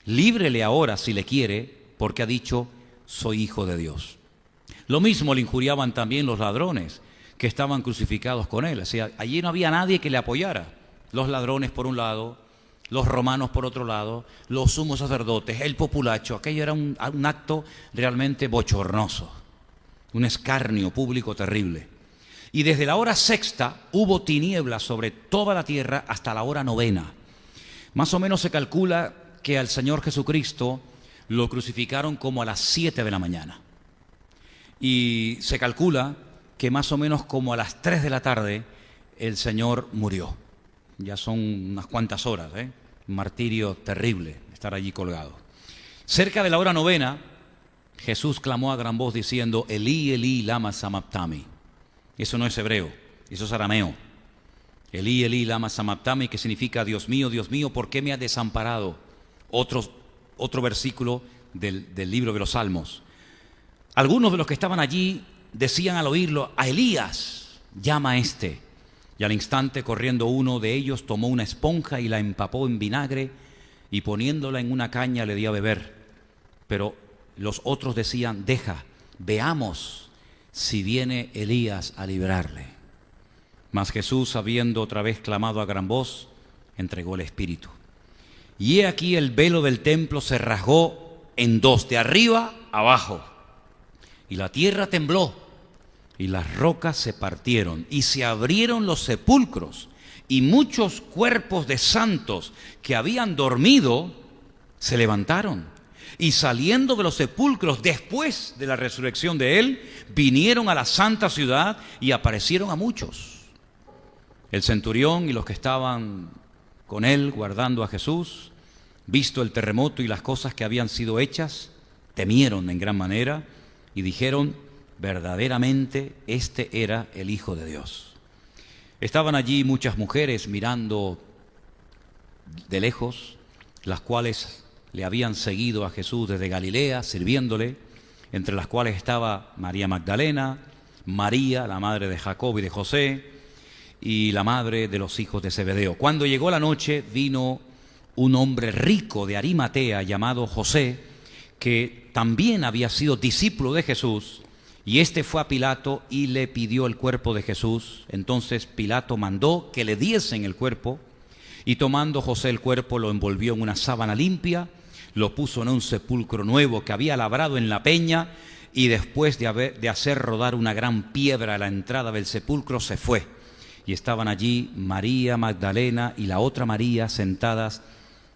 líbrele ahora si le quiere, porque ha dicho: soy hijo de Dios. Lo mismo le injuriaban también los ladrones que estaban crucificados con él. O sea, allí no había nadie que le apoyara. Los ladrones por un lado, los romanos por otro lado, los sumos sacerdotes, el populacho. Aquello era un acto realmente bochornoso, un escarnio público terrible. Y desde la hora 6ª hubo tinieblas sobre toda la tierra hasta la hora 9ª. Más o menos se calcula que al Señor Jesucristo lo crucificaron como a las 7 de la mañana. Y se calcula que más o menos como a las 3 de la tarde el Señor murió. Ya son unas cuantas horas, un martirio terrible estar allí colgado. Cerca de la hora 9ª, Jesús clamó a gran voz diciendo: Elí, Elí, lama sabactani. Eso no es hebreo, eso es arameo. Elí, Elí, lama sabactani, que significa: Dios mío, ¿por qué me has desamparado? Otro versículo del libro de los Salmos. Algunos de los que estaban allí decían al oírlo: a Elías llama a este. Y al instante, corriendo uno de ellos, tomó una esponja y la empapó en vinagre, y poniéndola en una caña le dio a beber. Pero los otros decían: deja, veamos si viene Elías a librarle. Mas Jesús, habiendo otra vez clamado a gran voz, entregó el Espíritu. Y he aquí el velo del templo se rasgó en 2, de arriba abajo. Y la tierra tembló, y las rocas se partieron, y se abrieron los sepulcros, y muchos cuerpos de santos que habían dormido se levantaron. Y saliendo de los sepulcros después de la resurrección de él, vinieron a la santa ciudad y aparecieron a muchos. El centurión y los que estaban con él guardando a Jesús, visto el terremoto y las cosas que habían sido hechas, temieron en gran manera y dijeron: verdaderamente este era el Hijo de Dios. Estaban allí muchas mujeres mirando de lejos, las cuales le habían seguido a Jesús desde Galilea, sirviéndole, entre las cuales estaba María Magdalena, María, la madre de Jacobo y de José, y la madre de los hijos de Zebedeo. Cuando llegó la noche, vino un hombre rico de Arimatea llamado José, que también había sido discípulo de Jesús, y éste fue a Pilato y le pidió el cuerpo de Jesús. Entonces Pilato mandó que le diesen el cuerpo, y tomando José el cuerpo, lo envolvió en una sábana limpia, lo puso en un sepulcro nuevo que había labrado en la peña, y después de hacer rodar una gran piedra a la entrada del sepulcro, se fue. Y estaban allí María Magdalena y la otra María sentadas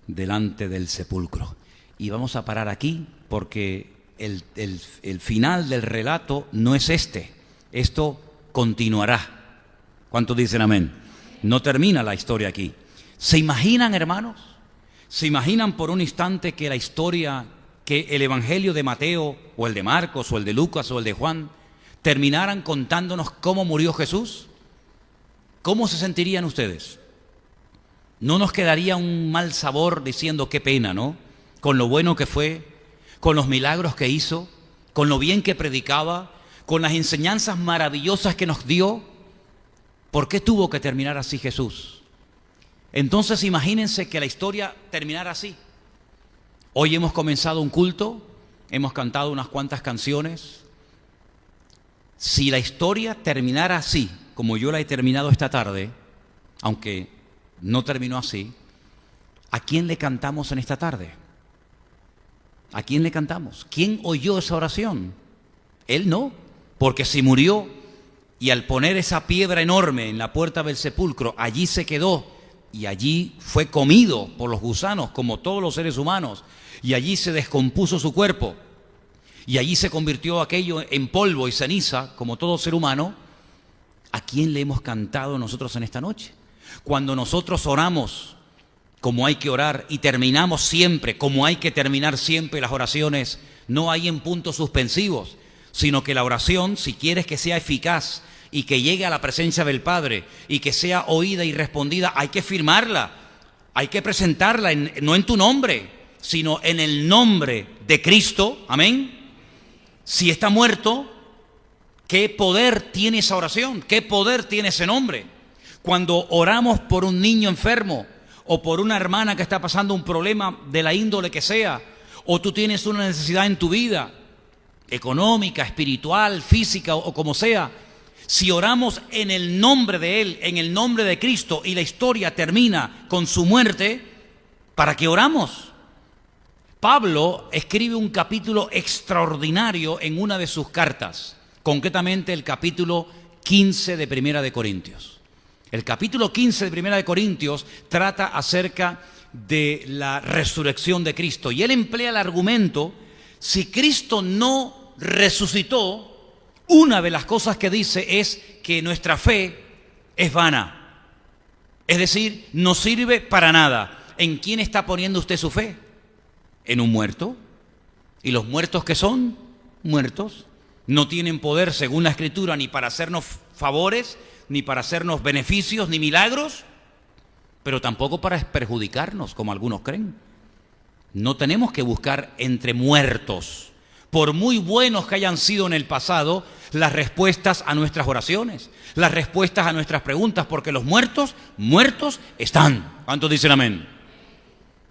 delante del sepulcro. Y vamos a parar aquí porque el final del relato no es este. Esto continuará. ¿Cuántos dicen amén? No termina la historia aquí. ¿Se imaginan, hermanos? ¿Se imaginan por un instante que la historia, que el Evangelio de Mateo o el de Marcos o el de Lucas o el de Juan terminaran contándonos cómo murió Jesús? ¿Cómo se sentirían ustedes? ¿No nos quedaría un mal sabor diciendo qué pena, ¿no? Con lo bueno que fue, con los milagros que hizo, con lo bien que predicaba, con las enseñanzas maravillosas que nos dio. ¿Por qué tuvo que terminar así Jesús? Entonces imagínense que la historia terminara así. Hoy hemos comenzado un culto, hemos cantado unas cuantas canciones. Si la historia terminara así, como yo la he terminado esta tarde, aunque no terminó así, ¿a quién le cantamos en esta tarde? ¿A quién le cantamos? ¿Quién oyó esa oración? Él no, porque si murió y al poner esa piedra enorme en la puerta del sepulcro, allí se quedó y allí fue comido por los gusanos como todos los seres humanos, y allí se descompuso su cuerpo y allí se convirtió aquello en polvo y ceniza como todo ser humano. ¿A quién le hemos cantado nosotros en esta noche? Cuando nosotros oramos como hay que orar y terminamos siempre como hay que terminar siempre las oraciones, no hay en puntos suspensivos, sino que la oración, si quieres que sea eficaz y que llegue a la presencia del Padre y que sea oída y respondida, hay que firmarla, hay que presentarla, no en tu nombre, sino en el nombre de Cristo. Amén. Si está muerto, ¿qué poder tiene esa oración? ¿Qué poder tiene ese nombre? Cuando oramos por un niño enfermo o por una hermana que está pasando un problema de la índole que sea, o tú tienes una necesidad en tu vida, económica, espiritual, física o como sea, si oramos en el nombre de Él, en el nombre de Cristo, y la historia termina con su muerte, ¿para qué oramos? Pablo escribe un capítulo extraordinario en una de sus cartas, concretamente el capítulo 15 de Primera de Corintios. El capítulo 15 de Primera de Corintios trata acerca de la resurrección de Cristo, y él emplea el argumento: si Cristo no resucitó, una de las cosas que dice es que nuestra fe es vana, es decir, no sirve para nada. ¿En quién está poniendo usted su fe? ¿En un muerto? ¿Y los muertos qué son? Muertos. No tienen poder, según la Escritura, ni para hacernos favores, ni para hacernos beneficios, ni milagros, pero tampoco para perjudicarnos, como algunos creen. No tenemos que buscar entre muertos, por muy buenos que hayan sido en el pasado, las respuestas a nuestras oraciones, las respuestas a nuestras preguntas, porque los muertos están. ¿Cuántos dicen amén?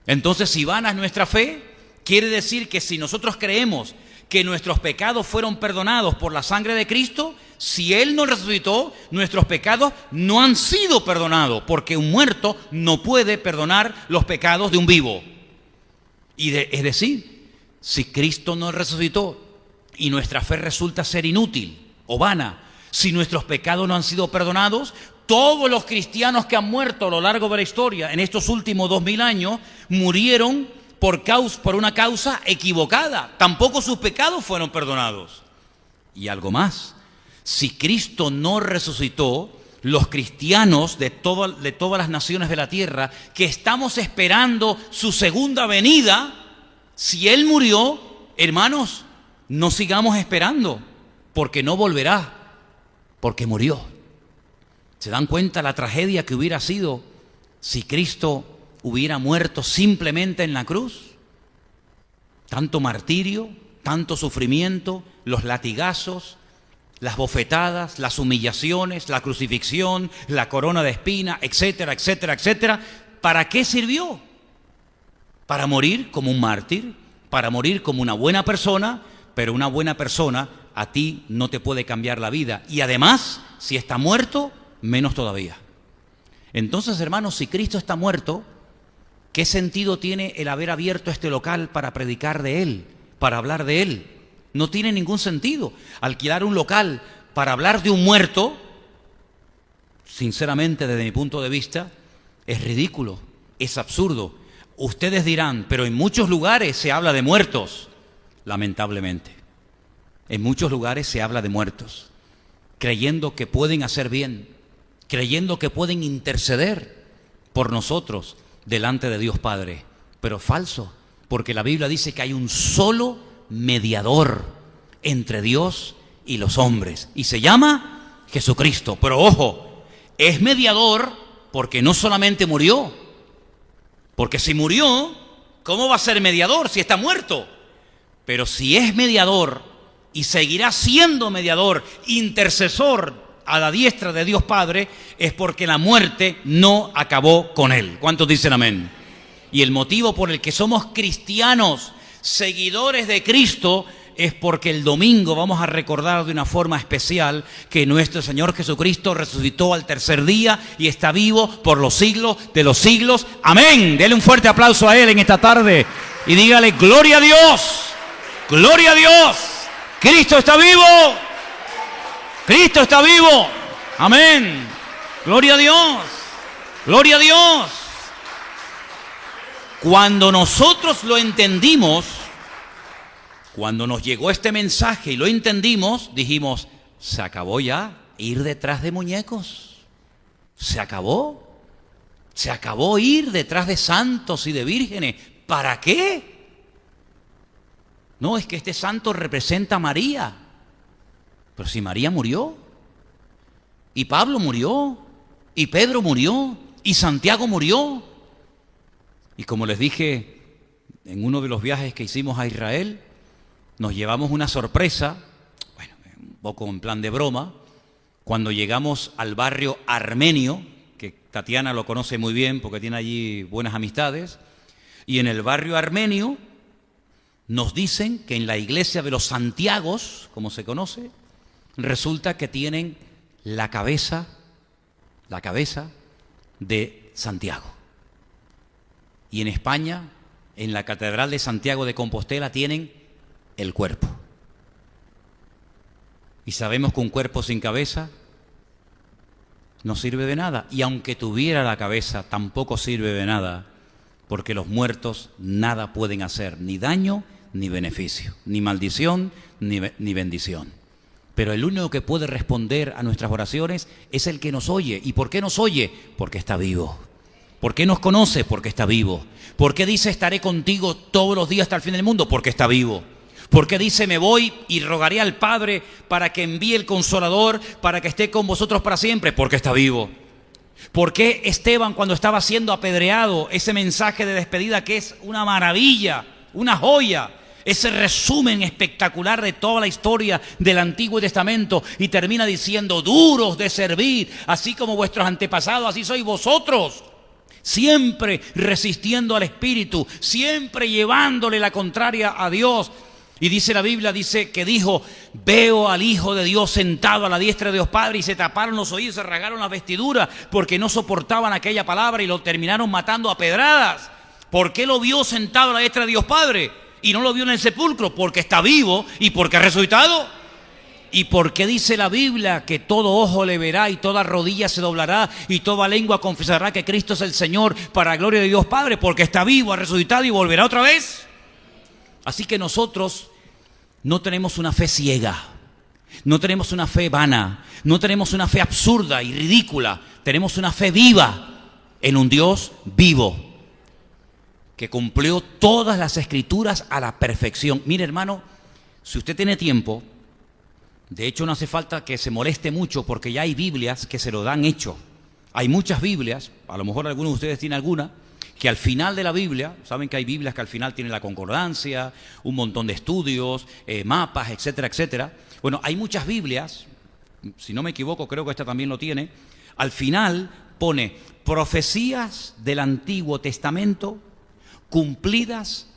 Entonces, si vana es nuestra fe, quiere decir que si nosotros creemos que nuestros pecados fueron perdonados por la sangre de Cristo, si Él no resucitó, nuestros pecados no han sido perdonados, porque un muerto no puede perdonar los pecados de un vivo. Es decir, si Cristo no resucitó y nuestra fe resulta ser inútil o vana, si nuestros pecados no han sido perdonados, todos los cristianos que han muerto a lo largo de la historia en estos últimos 2000 años murieron por una causa equivocada. Tampoco sus pecados fueron perdonados. Y algo más, si Cristo no resucitó, los cristianos de todas las naciones de la tierra, que estamos esperando su segunda venida, si Él murió, hermanos, no sigamos esperando, porque no volverá, porque murió. ¿Se dan cuenta la tragedia que hubiera sido si Cristo hubiera muerto simplemente en la cruz? Tanto martirio, tanto sufrimiento, los latigazos, las bofetadas, las humillaciones, la crucifixión, la corona de espina, etcétera, etcétera, etcétera. ¿Para qué sirvió? Para morir como un mártir, para morir como una buena persona, pero una buena persona a ti no te puede cambiar la vida. Y además, si está muerto, menos todavía. Entonces, hermanos, si Cristo está muerto, ¿qué sentido tiene el haber abierto este local para predicar de Él, para hablar de Él? No tiene ningún sentido. Alquilar un local para hablar de un muerto, sinceramente, desde mi punto de vista, es ridículo, es absurdo. Ustedes dirán, pero en muchos lugares se habla de muertos. Lamentablemente, en muchos lugares se habla de muertos, creyendo que pueden hacer bien, creyendo que pueden interceder por nosotros delante de Dios Padre. Pero falso, porque la Biblia dice que hay un solo mediador entre Dios y los hombres, y se llama Jesucristo. Pero ojo, es mediador porque no solamente murió, porque si murió, ¿cómo va a ser mediador si está muerto? Pero si es mediador y seguirá siendo mediador, intercesor a la diestra de Dios Padre, es porque la muerte no acabó con Él. ¿Cuántos dicen amén? Y el motivo por el que somos cristianos, seguidores de Cristo, es porque el domingo vamos a recordar de una forma especial que nuestro Señor Jesucristo resucitó al tercer día y está vivo por los siglos de los siglos. Amén. Dele un fuerte aplauso a Él en esta tarde y dígale: gloria a Dios, gloria a Dios. Cristo está vivo, Cristo está vivo. Amén. Gloria a Dios, gloria a Dios. Cuando nosotros lo entendimos, cuando nos llegó este mensaje y lo entendimos, dijimos: se acabó ya ir detrás de muñecos. Se acabó ir detrás de santos y de vírgenes. ¿Para qué? No, es que este santo representa a María. Pero si María murió, y Pablo murió, y Pedro murió, y Santiago murió. Y como les dije en uno de los viajes que hicimos a Israel, nos llevamos una sorpresa, bueno, un poco en plan de broma, cuando llegamos al barrio armenio, que Tatiana lo conoce muy bien porque tiene allí buenas amistades, y en el barrio armenio nos dicen que en la iglesia de los Santiagos, como se conoce, resulta que tienen la cabeza de Santiago. Y en España, en la Catedral de Santiago de Compostela, tienen el cuerpo. Y sabemos que un cuerpo sin cabeza no sirve de nada. Y aunque tuviera la cabeza, tampoco sirve de nada, porque los muertos nada pueden hacer, ni daño ni beneficio, ni maldición ni bendición. Pero el único que puede responder a nuestras oraciones es el que nos oye. ¿Y por qué nos oye? Porque está vivo. ¿Por qué nos conoce? Porque está vivo. ¿Por qué dice estaré contigo todos los días hasta el fin del mundo? Porque está vivo. ¿Por qué dice me voy y rogaré al Padre para que envíe el Consolador para que esté con vosotros para siempre? Porque está vivo. ¿Por qué Esteban, cuando estaba siendo apedreado, ese mensaje de despedida que es una maravilla, una joya, ese resumen espectacular de toda la historia del Antiguo Testamento, y termina diciendo: duros de servir, así como vuestros antepasados, así sois vosotros? Siempre resistiendo al Espíritu, siempre llevándole la contraria a Dios. Y dice la Biblia, dice que dijo: veo al Hijo de Dios sentado a la diestra de Dios Padre, y se taparon los oídos, se rasgaron las vestiduras, porque no soportaban aquella palabra y lo terminaron matando a pedradas. ¿Por qué lo vio sentado a la diestra de Dios Padre y no lo vio en el sepulcro? Porque está vivo y porque ha resucitado. ¿Y por qué dice la Biblia que todo ojo le verá y toda rodilla se doblará y toda lengua confesará que Cristo es el Señor, para gloria de Dios Padre? Porque está vivo, ha resucitado y volverá otra vez. Así que nosotros no tenemos una fe ciega. No tenemos una fe vana, no tenemos una fe absurda y ridícula, tenemos una fe viva en un Dios vivo que cumplió todas las escrituras a la perfección. Mire, hermano, si usted tiene tiempo, de hecho no hace falta que se moleste mucho porque ya hay Biblias que se lo dan hecho. Hay muchas Biblias, a lo mejor algunos de ustedes tienen alguna, que al final de la Biblia, saben que hay Biblias que al final tienen la concordancia, un montón de estudios, mapas, etcétera, etcétera. Bueno, hay muchas Biblias, si no me equivoco, creo que esta también lo tiene, al final pone profecías del Antiguo Testamento cumplidas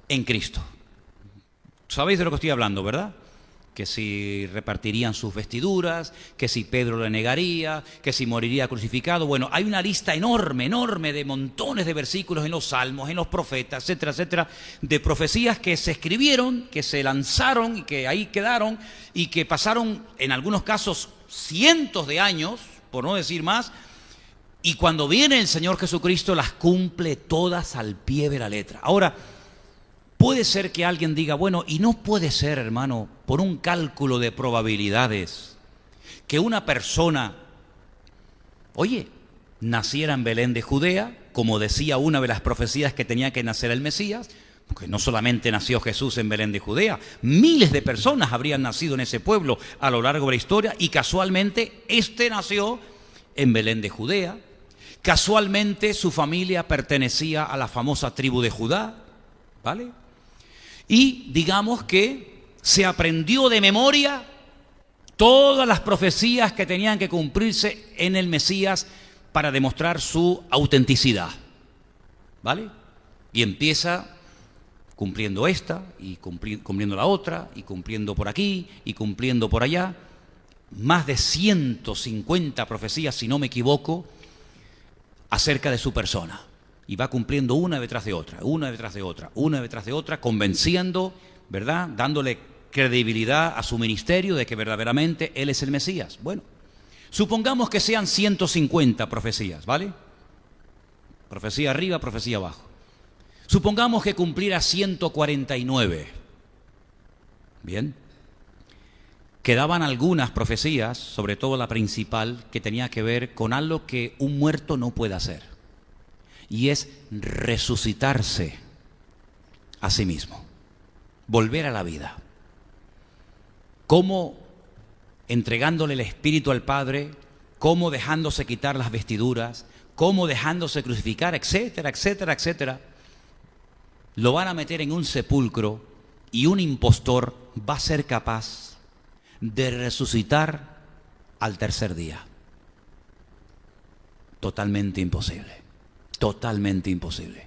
en Cristo. ¿Sabéis de lo que estoy hablando, verdad? Que si repartirían sus vestiduras, que si Pedro le negaría, que si moriría crucificado. Bueno, hay una lista enorme, enorme de montones de versículos en los Salmos, en los profetas, etcétera, etcétera, de profecías que se escribieron, que se lanzaron y que ahí quedaron y que pasaron en algunos casos cientos de años, por no decir más, y cuando viene el Señor Jesucristo las cumple todas al pie de la letra. Ahora, puede ser que alguien diga, bueno, y no puede ser, hermano, por un cálculo de probabilidades, que una persona, oye, naciera en Belén de Judea, como decía una de las profecías que tenía que nacer el Mesías, porque no solamente nació Jesús en Belén de Judea, miles de personas habrían nacido en ese pueblo a lo largo de la historia, y casualmente este nació en Belén de Judea, casualmente su familia pertenecía a la famosa tribu de Judá, ¿vale? Y digamos que se aprendió de memoria todas las profecías que tenían que cumplirse en el Mesías para demostrar su autenticidad, ¿vale? Y empieza cumpliendo esta, y cumpliendo la otra, y cumpliendo por aquí, y cumpliendo por allá. Más de 150 profecías, si no me equivoco, acerca de su persona. Y va cumpliendo una detrás de otra, una detrás de otra, una detrás de otra, convenciendo, ¿verdad? Dándole credibilidad a su ministerio de que verdaderamente Él es el Mesías. Bueno, supongamos que sean 150 profecías, ¿vale? Profecía arriba, profecía abajo. Supongamos que cumpliera 149. Bien. Quedaban algunas profecías, sobre todo la principal, que tenía que ver con algo que un muerto no puede hacer. Y es resucitarse a sí mismo, volver a la vida. Cómo entregándole el Espíritu al Padre, cómo dejándose quitar las vestiduras, cómo dejándose crucificar, etcétera, etcétera, etcétera. Lo van a meter en un sepulcro y un impostor va a ser capaz de resucitar al tercer día. Totalmente imposible. Totalmente imposible.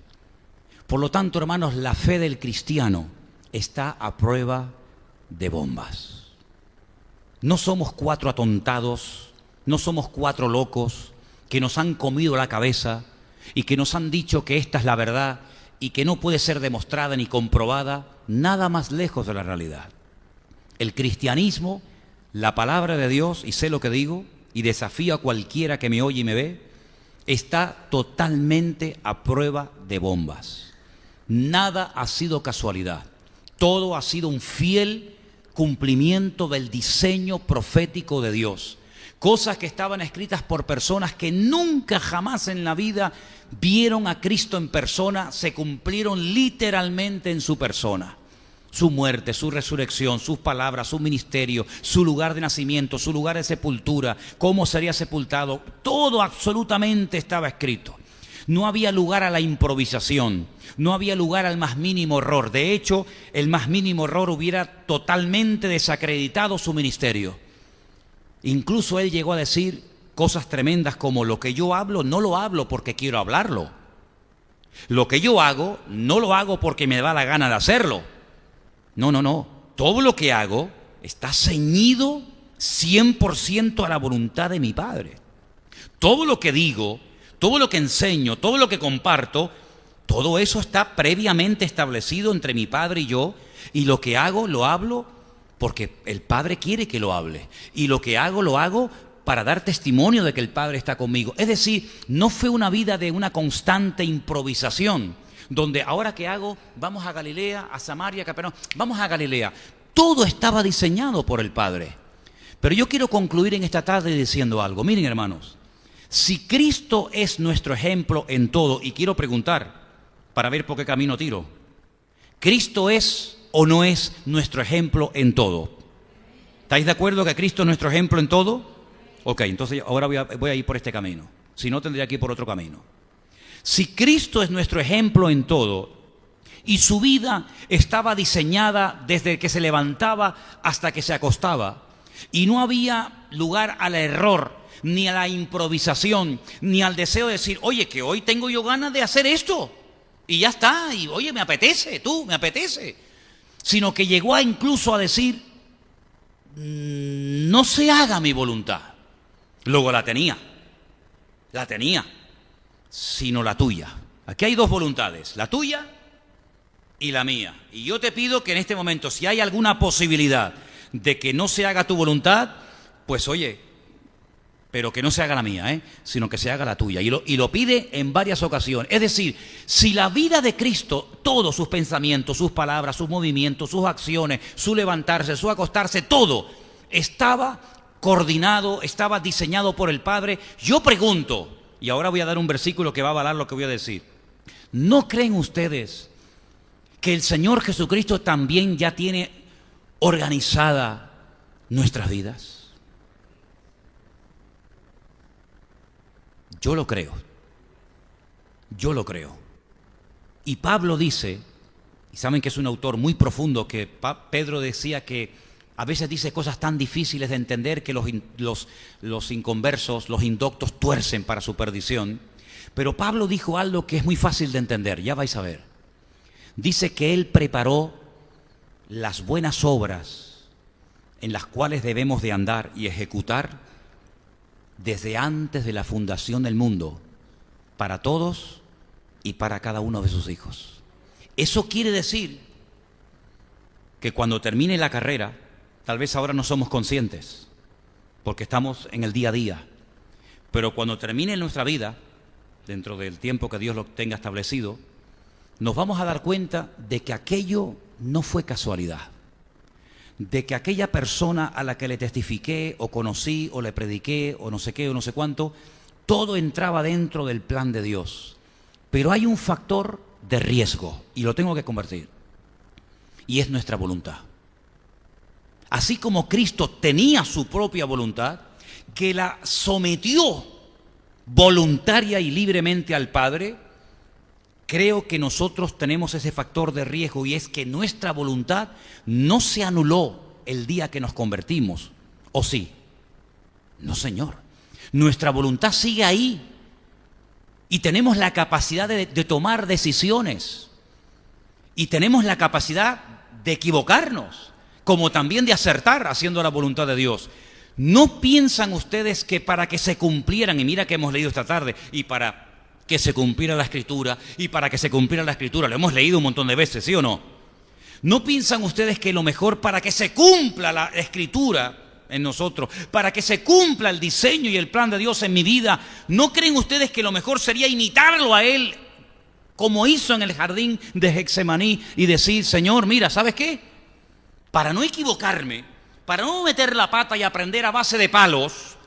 Por lo tanto, hermanos, la fe del cristiano está a prueba de bombas. No somos 4 atontados, no somos 4 locos que nos han comido la cabeza y que nos han dicho que esta es la verdad y que no puede ser demostrada ni comprobada, nada más lejos de la realidad. El cristianismo, la palabra de Dios, y sé lo que digo, y desafío a cualquiera que me oye y me ve, está totalmente a prueba de bombas. Nada ha sido casualidad. Todo ha sido un fiel cumplimiento del diseño profético de Dios. Cosas que estaban escritas por personas que nunca jamás en la vida vieron a Cristo en persona, se cumplieron literalmente en su persona. Su muerte, su resurrección, sus palabras, su ministerio, su lugar de nacimiento, su lugar de sepultura, cómo sería sepultado, todo absolutamente estaba escrito. No había lugar a la improvisación, no había lugar al más mínimo error. De hecho, el más mínimo error hubiera totalmente desacreditado su ministerio. Incluso él llegó a decir cosas tremendas como: lo que yo hablo no lo hablo porque quiero hablarlo. Lo que yo hago no lo hago porque me da la gana de hacerlo. No. Todo lo que hago está ceñido 100% a la voluntad de mi Padre. Todo lo que digo, todo lo que enseño, todo lo que comparto, todo eso está previamente establecido entre mi Padre y yo. Y lo que hago, lo hablo porque el Padre quiere que lo hable. Y lo que hago, lo hago para dar testimonio de que el Padre está conmigo. Es decir, no fue una vida de una constante improvisación, donde ahora que hago, vamos a Galilea, a Samaria, a Capernaum, vamos a Galilea. Todo estaba diseñado por el Padre. Pero yo quiero concluir en esta tarde diciendo algo. Miren, hermanos, si Cristo es nuestro ejemplo en todo, y quiero preguntar para ver por qué camino tiro, ¿Cristo es o no es nuestro ejemplo en todo? ¿Estáis de acuerdo que Cristo es nuestro ejemplo en todo? Ok, entonces ahora voy a ir por este camino. Si no, tendría que ir por otro camino. Si Cristo es nuestro ejemplo en todo, y su vida estaba diseñada desde que se levantaba hasta que se acostaba, y no había lugar al error, ni a la improvisación, ni al deseo de decir, oye, que hoy tengo yo ganas de hacer esto, y ya está, y oye, me apetece, me apetece. Sino que llegó incluso a decir, no se haga mi voluntad. Luego la tenía, sino la tuya. Aquí hay dos voluntades, la tuya y la mía. Y yo te pido que en este momento, si hay alguna posibilidad de que no se haga tu voluntad, pues oye, pero que no se haga la mía, sino que se haga la tuya. Y lo pide en varias ocasiones. Es decir, si la vida de Cristo, todos sus pensamientos, sus palabras, sus movimientos, sus acciones, su levantarse, su acostarse, todo estaba coordinado, estaba diseñado por el Padre, yo pregunto, y ahora voy a dar un versículo que va a avalar lo que voy a decir, ¿no creen ustedes que el Señor Jesucristo también ya tiene organizada nuestras vidas? Yo lo creo. Y Pablo dice, y saben que es un autor muy profundo, que Pedro decía que a veces dice cosas tan difíciles de entender que los inconversos, los indoctos tuercen para su perdición. Pero Pablo dijo algo que es muy fácil de entender, ya vais a ver. Dice que él preparó las buenas obras en las cuales debemos de andar y ejecutar desde antes de la fundación del mundo, para todos y para cada uno de sus hijos. Eso quiere decir que cuando termine la carrera, tal vez ahora no somos conscientes, porque estamos en el día a día, pero cuando termine nuestra vida, dentro del tiempo que Dios lo tenga establecido, nos vamos a dar cuenta de que aquello no fue casualidad, de que aquella persona a la que le testifiqué o conocí o le prediqué o no sé qué o no sé cuánto, todo entraba dentro del plan de Dios. Pero hay un factor de riesgo y lo tengo que convertir, y es nuestra voluntad. Así como Cristo tenía su propia voluntad, que la sometió voluntaria y libremente al Padre, creo que nosotros tenemos ese factor de riesgo, y es que nuestra voluntad no se anuló el día que nos convertimos. ¿O sí? No, Señor. Nuestra voluntad sigue ahí y tenemos la capacidad de tomar decisiones, y tenemos la capacidad de equivocarnos, como también de acertar haciendo la voluntad de Dios. ¿No piensan ustedes que para que se cumplieran, y mira que hemos leído esta tarde, y para que se cumpliera la Escritura, y para que se cumpliera la Escritura, lo hemos leído un montón de veces, ¿sí o no? ¿No piensan ustedes que lo mejor para que se cumpla la Escritura en nosotros, para que se cumpla el diseño y el plan de Dios en mi vida, no creen ustedes que lo mejor sería imitarlo a Él, como hizo en el jardín de Getsemaní, y decir, Señor, mira, ¿sabes qué? Para no equivocarme, para no meter la pata y aprender a base de palos,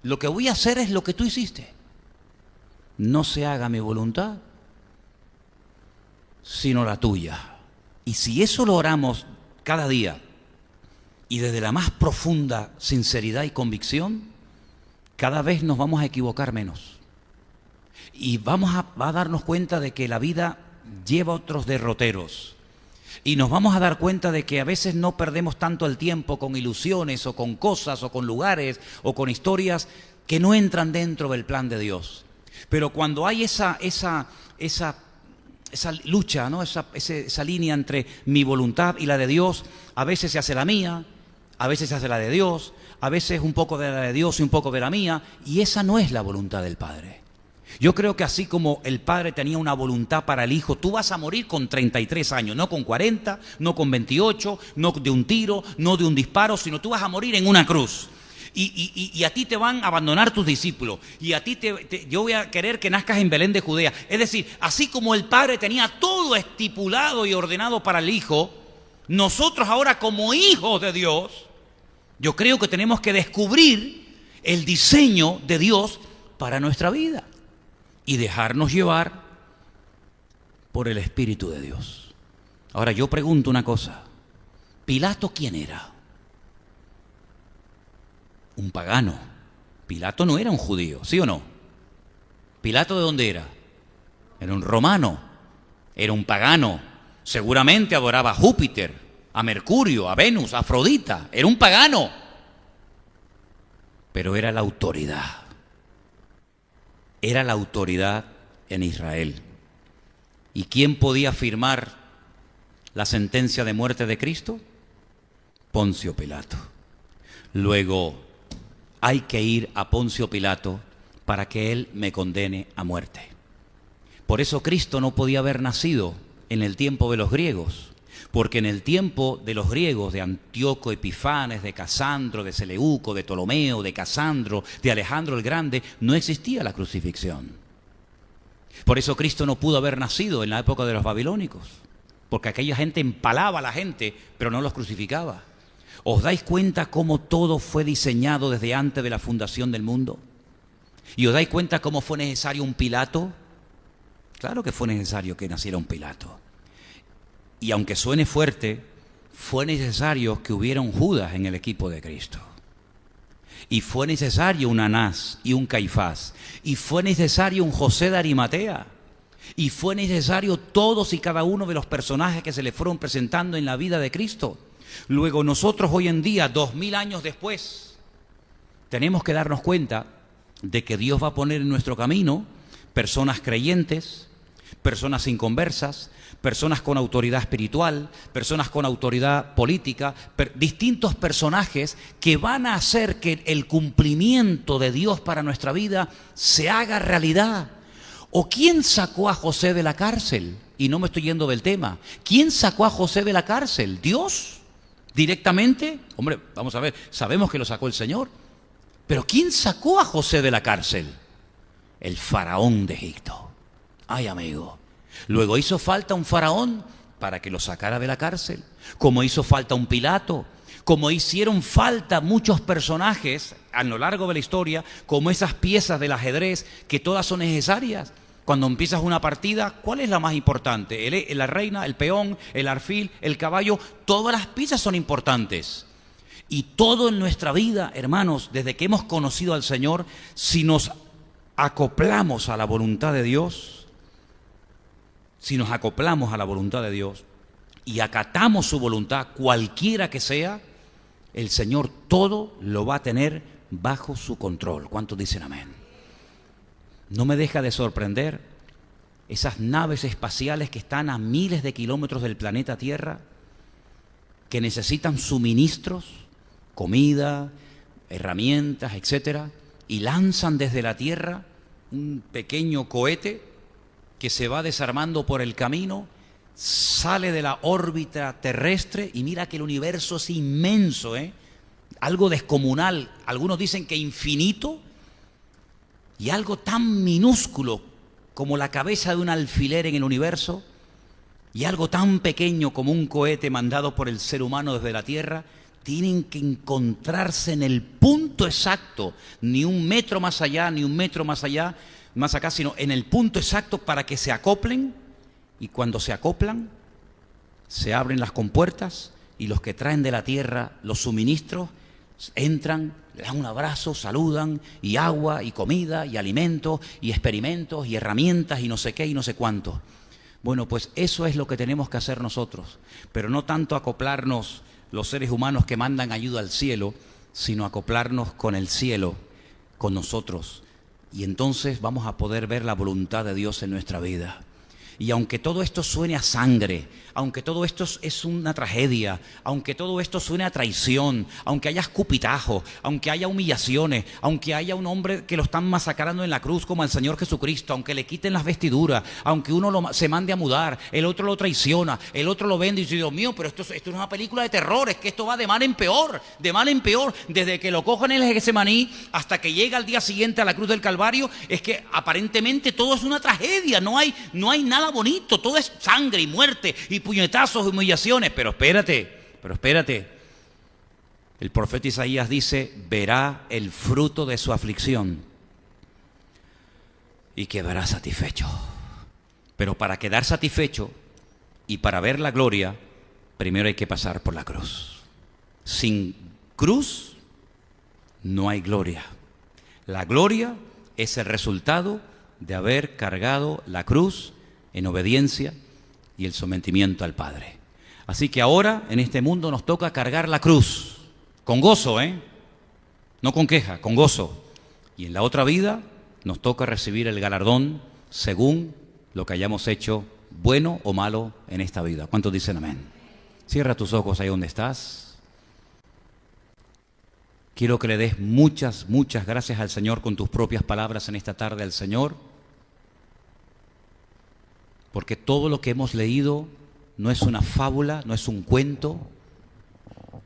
lo que voy a hacer es lo que tú hiciste. No se haga mi voluntad, sino la tuya. Y si eso lo oramos cada día, y desde la más profunda sinceridad y convicción, cada vez nos vamos a equivocar menos. Y va a darnos cuenta de que la vida lleva otros derroteros. Y nos vamos a dar cuenta de que a veces no perdemos tanto el tiempo con ilusiones o con cosas o con lugares o con historias que no entran dentro del plan de Dios. Pero cuando hay esa lucha, ¿no? esa línea entre mi voluntad y la de Dios, a veces se hace la mía, a veces se hace la de Dios, a veces un poco de la de Dios y un poco de la mía, y esa no es la voluntad del Padre. Yo creo que así como el Padre tenía una voluntad para el Hijo, tú vas a morir con 33 años, no con 40, no con 28, no de un tiro, no de un disparo, sino tú vas a morir en una cruz. Y a ti te van a abandonar tus discípulos, y a ti yo voy a querer que nazcas en Belén de Judea. Es decir, así como el Padre tenía todo estipulado y ordenado para el Hijo, nosotros ahora como hijos de Dios Yo creo que tenemos que descubrir el diseño de Dios para nuestra vida y dejarnos llevar por el Espíritu de Dios. Ahora yo pregunto una cosa, ¿Pilato quién era? Un pagano. Pilato no era un judío, ¿sí o no? ¿Pilato de dónde era? Era un romano, era un pagano, seguramente adoraba a Júpiter, a Mercurio, a Venus, a Afrodita, era un pagano, pero era la autoridad en Israel. ¿Y quién podía firmar la sentencia de muerte de Cristo? Poncio Pilato. Luego hay que ir a Poncio Pilato para que él me condene a muerte. Por eso Cristo no podía haber nacido en el tiempo de los griegos, porque en el tiempo de los griegos, de Antíoco Epifanes, de Casandro, de Seleuco, de Ptolomeo, de Casandro, de Alejandro el Grande, no existía la crucifixión. Por eso Cristo no pudo haber nacido en la época de los babilónicos, porque aquella gente empalaba a la gente, pero no los crucificaba. ¿Os dais cuenta cómo todo fue diseñado desde antes de la fundación del mundo? ¿Y os dais cuenta cómo fue necesario un Pilato? Claro que fue necesario que naciera un Pilato. Y aunque suene fuerte, fue necesario que hubiera un Judas en el equipo de Cristo. Y fue necesario un Anás y un Caifás. Y fue necesario un José de Arimatea. Y fue necesario todos y cada uno de los personajes que se le fueron presentando en la vida de Cristo. Luego nosotros hoy en día, 2000 años después, tenemos que darnos cuenta de que Dios va a poner en nuestro camino personas creyentes, personas inconversas, personas con autoridad espiritual, personas con autoridad política, distintos personajes que van a hacer que el cumplimiento de Dios para nuestra vida se haga realidad. ¿O quién sacó a José de la cárcel? Y no me estoy yendo del tema. ¿Quién sacó a José de la cárcel? ¿Dios? ¿Directamente? Hombre, vamos a ver, sabemos que lo sacó el Señor. Pero ¿quién sacó a José de la cárcel? El faraón de Egipto. Ay, amigo. Luego hizo falta un faraón para que lo sacara de la cárcel, como hizo falta un Pilato, como hicieron falta muchos personajes a lo largo de la historia, como esas piezas del ajedrez que todas son necesarias. Cuando empiezas una partida, ¿cuál es la más importante? La reina, el peón, el alfil, el caballo, todas las piezas son importantes. Y todo en nuestra vida, hermanos, desde que hemos conocido al Señor, si nos acoplamos a la voluntad de Dios, y acatamos su voluntad, cualquiera que sea, el Señor todo lo va a tener bajo su control. ¿Cuántos dicen amén? No me deja de sorprender esas naves espaciales que están a miles de kilómetros del planeta Tierra, que necesitan suministros, comida, herramientas, etcétera, y lanzan desde la Tierra un pequeño cohete que se va desarmando por el camino, sale de la órbita terrestre y mira que el universo es inmenso, algo descomunal. Algunos dicen que infinito, y algo tan minúsculo como la cabeza de un alfiler en el universo, y algo tan pequeño como un cohete mandado por el ser humano desde la Tierra, tienen que encontrarse en el punto exacto, ni un metro más allá, ni un metro más acá, sino en el punto exacto para que se acoplen, y cuando se acoplan, se abren las compuertas y los que traen de la Tierra los suministros entran, le dan un abrazo, saludan, y agua, y comida, y alimentos, y experimentos, y herramientas, y no sé qué, y no sé cuánto. Bueno, pues eso es lo que tenemos que hacer nosotros, pero no tanto acoplarnos los seres humanos que mandan ayuda al cielo, sino acoplarnos con el cielo, con nosotros. Y entonces vamos a poder ver la voluntad de Dios en nuestra vida. Y aunque todo esto suene a sangre, aunque todo esto es una tragedia, aunque todo esto suene a traición, aunque haya escupitajos, aunque haya humillaciones, aunque haya un hombre que lo están masacrando en la cruz como al Señor Jesucristo, aunque le quiten las vestiduras, aunque uno se mande a mudar, el otro lo traiciona, el otro lo vende y dice, Dios mío, pero esto es una película de terror, es que esto va de mal en peor, desde que lo cojan en el Getsemaní hasta que llega al día siguiente a la cruz del Calvario, es que aparentemente todo es una tragedia, no hay nada bonito, todo es sangre y muerte y puñetazos y humillaciones. Pero espérate, El profeta Isaías dice, verá el fruto de su aflicción y quedará satisfecho. Pero para quedar satisfecho y para ver la gloria, primero hay que pasar por la cruz. Sin cruz no hay gloria. La gloria es el resultado de haber cargado la cruz en obediencia y el sometimiento al Padre. Así que ahora en este mundo nos toca cargar la cruz, con gozo, no con queja, con gozo. Y en la otra vida nos toca recibir el galardón según lo que hayamos hecho, bueno o malo, en esta vida. ¿Cuántos dicen amén? Cierra tus ojos ahí donde estás. Quiero que le des muchas gracias al Señor con tus propias palabras en esta tarde al Señor, porque todo lo que hemos leído no es una fábula, no es un cuento,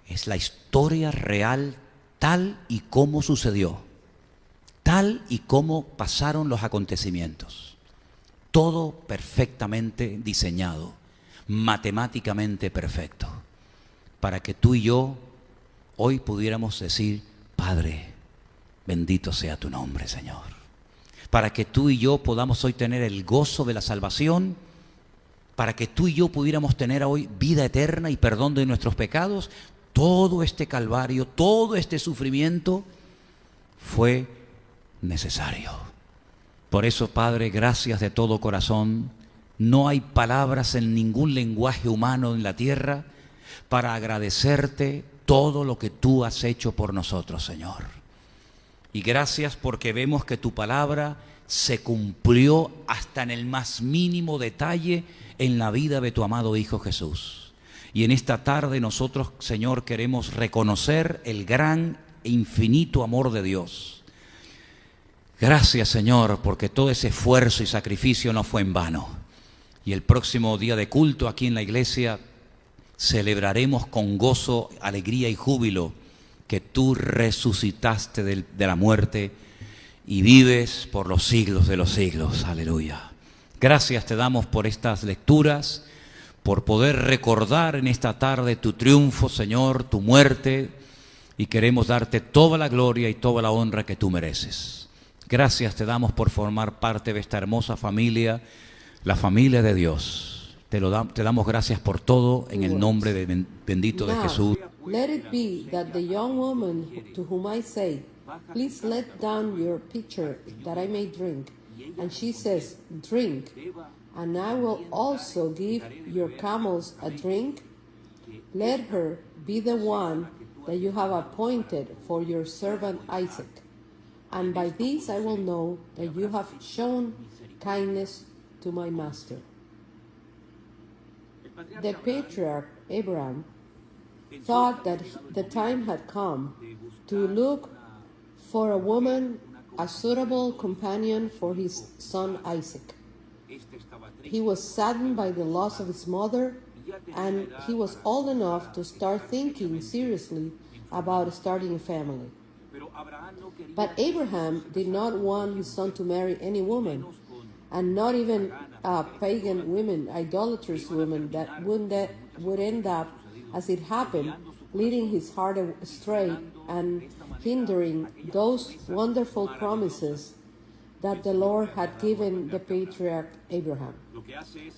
es la historia real tal y como sucedió, tal y como pasaron los acontecimientos. Todo perfectamente diseñado, matemáticamente perfecto, para que tú y yo hoy pudiéramos decir, Padre, bendito sea tu nombre, Señor. Para que tú y yo podamos hoy tener el gozo de la salvación, para que tú y yo pudiéramos tener hoy vida eterna y perdón de nuestros pecados. Todo este calvario, todo este sufrimiento fue necesario. Por eso, Padre, gracias de todo corazón. No hay palabras en ningún lenguaje humano en la tierra para agradecerte todo lo que tú has hecho por nosotros, Señor. Y gracias porque vemos que tu palabra se cumplió hasta en el más mínimo detalle en la vida de tu amado Hijo Jesús. Y en esta tarde nosotros, Señor, queremos reconocer el gran e infinito amor de Dios. Gracias, Señor, porque todo ese esfuerzo y sacrificio no fue en vano. Y el próximo día de culto aquí en la iglesia celebraremos con gozo, alegría y júbilo que tú resucitaste de la muerte y vives por los siglos de los siglos. Aleluya. Gracias te damos por estas lecturas, por poder recordar en esta tarde tu triunfo, Señor, tu muerte, y queremos darte toda la gloria y toda la honra que tú mereces. Gracias te damos por formar parte de esta hermosa familia, la familia de Dios. Te damos gracias por todo en el nombre bendito de Jesús. Let it be that the young woman to whom I say, please let down your pitcher that I may drink. And she says, drink, and I will also give your camels a drink. Let her be the one that you have appointed for your servant Isaac. And by this I will know that you have shown kindness to my master. The patriarch Abraham thought that the time had come to look for a woman, a suitable companion for his son Isaac. He was saddened by the loss of his mother, and he was old enough to start thinking seriously about starting a family. But Abraham did not want his son to marry any woman, and not even pagan women, idolatrous women that would end up, as it happened, leading his heart astray and hindering those wonderful promises that the Lord had given the patriarch Abraham.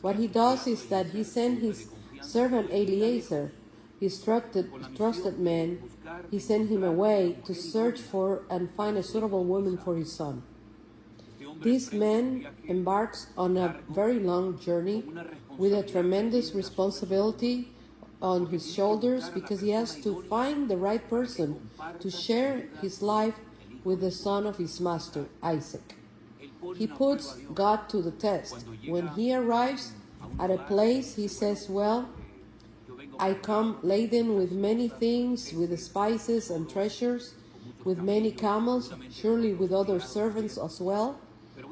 What he does is that he sent his servant Eliezer, his trusted man, he sent him away to search for and find a suitable woman for his son. This man embarks on a very long journey with a tremendous responsibility on his shoulders, because he has to find the right person to share his life with the son of his master, Isaac. He puts God to the test. When he arrives at a place, he says, well, I come laden with many things, with spices and treasures, with many camels, surely with other servants as well.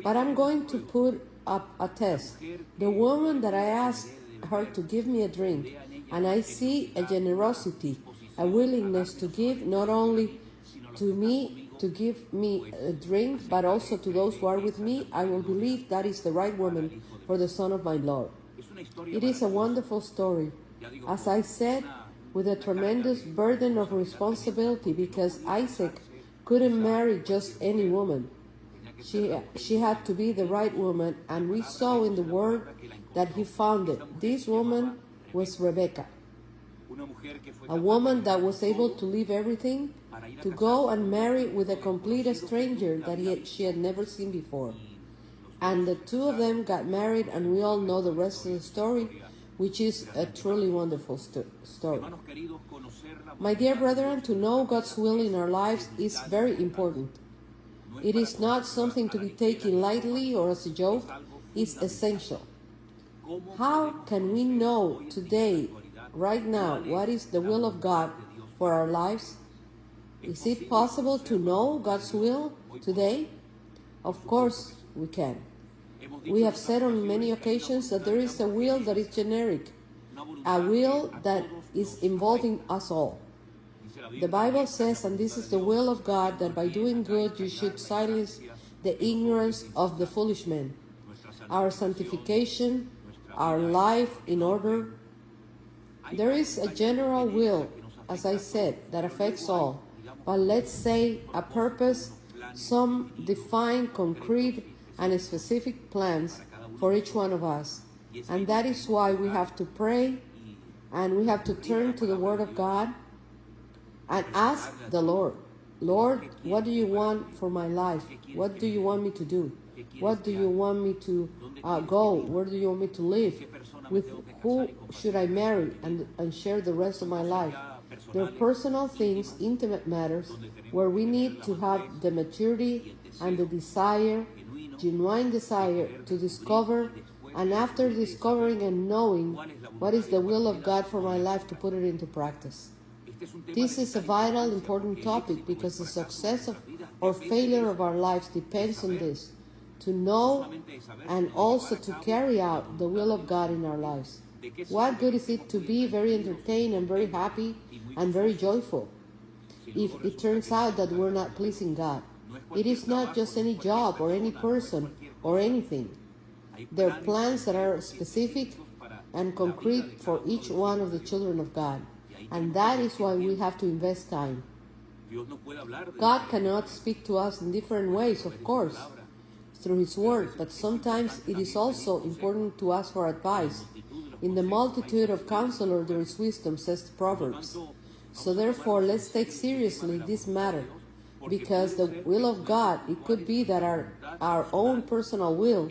But I'm going to put up a test. The woman that I asked her to give me a drink, and I see a generosity, a willingness to give not only to me, to give me a drink, but also to those who are with me, I will believe that is the right woman for the son of my Lord. It is a wonderful story. As I said, with a tremendous burden of responsibility because Isaac couldn't marry just any woman. She had to be the right woman, and we saw in the Word that he found it. This woman was Rebecca, a woman that was able to leave everything to go and marry with a complete stranger that she had never seen before. And the two of them got married, and we all know the rest of the story, which is a truly wonderful story. My dear brethren, to know God's will in our lives is very important. It is not something to be taken lightly or as a joke. It's essential. How can we know today, right now, what is the will of God for our lives? Is it possible to know God's will today? Of course we can. We have said on many occasions that there is a will that is generic, a will that is involving us all. The Bible says, and this is the will of God, that by doing good you should silence the ignorance of the foolish men. Our sanctification, our life in order. There is a general will, as I said, that affects all, but let's say a purpose, some defined, concrete, and specific plans for each one of us. And that is why we have to pray, and we have to turn to the Word of God and ask the Lord, Lord, what do you want for my life? What do you want me to do? What do you want me to go? Where do you want me to live? With who should I marry and share the rest of my life? There are personal things, intimate matters, where we need to have the maturity and the desire, genuine desire to discover, and after discovering and knowing what is the will of God for my life, to put it into practice. This is a vital, important topic because the success of or failure of our lives depends on this, to know and also to carry out the will of God in our lives. What good is it to be very entertained and very happy and very joyful if it turns out that we're not pleasing God? It is not just any job or any person or anything. There are plans that are specific and concrete for each one of the children of God. And that is why we have to invest time. God cannot speak to us in different ways, of course, through His Word, but sometimes it is also important to ask for advice. In the multitude of counselors there is wisdom, says the Proverbs. So therefore, let's take seriously this matter, because the will of God, it could be that our own personal will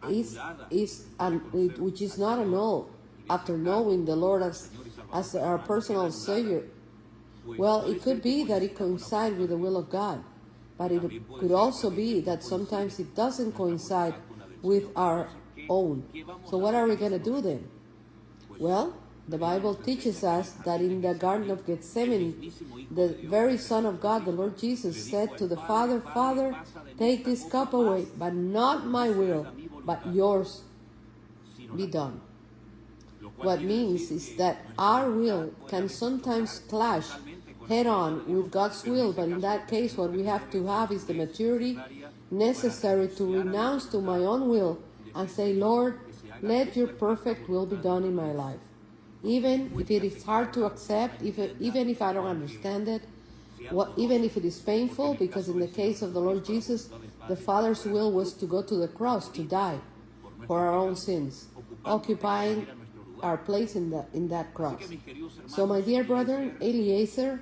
which is not annulled after knowing the Lord as our personal Savior. Well, it could be that it coincides with the will of God, but it could also be that sometimes it doesn't coincide with our own. So what are we going to do then? Well, the Bible teaches us that in the Garden of Gethsemane, the very Son of God, the Lord Jesus, said to the Father, Father, take this cup away, but not my will, but yours be done. What means is that our will can sometimes clash head-on with God's will, but in that case what we have to have is the maturity necessary to renounce to my own will and say, Lord, let your perfect will be done in my life. Even if it is hard to accept, even if I don't understand it, even if it is painful, because in the case of the Lord Jesus, the Father's will was to go to the cross, to die for our own sins, occupying our place in that cross. So my dear brother Eliezer,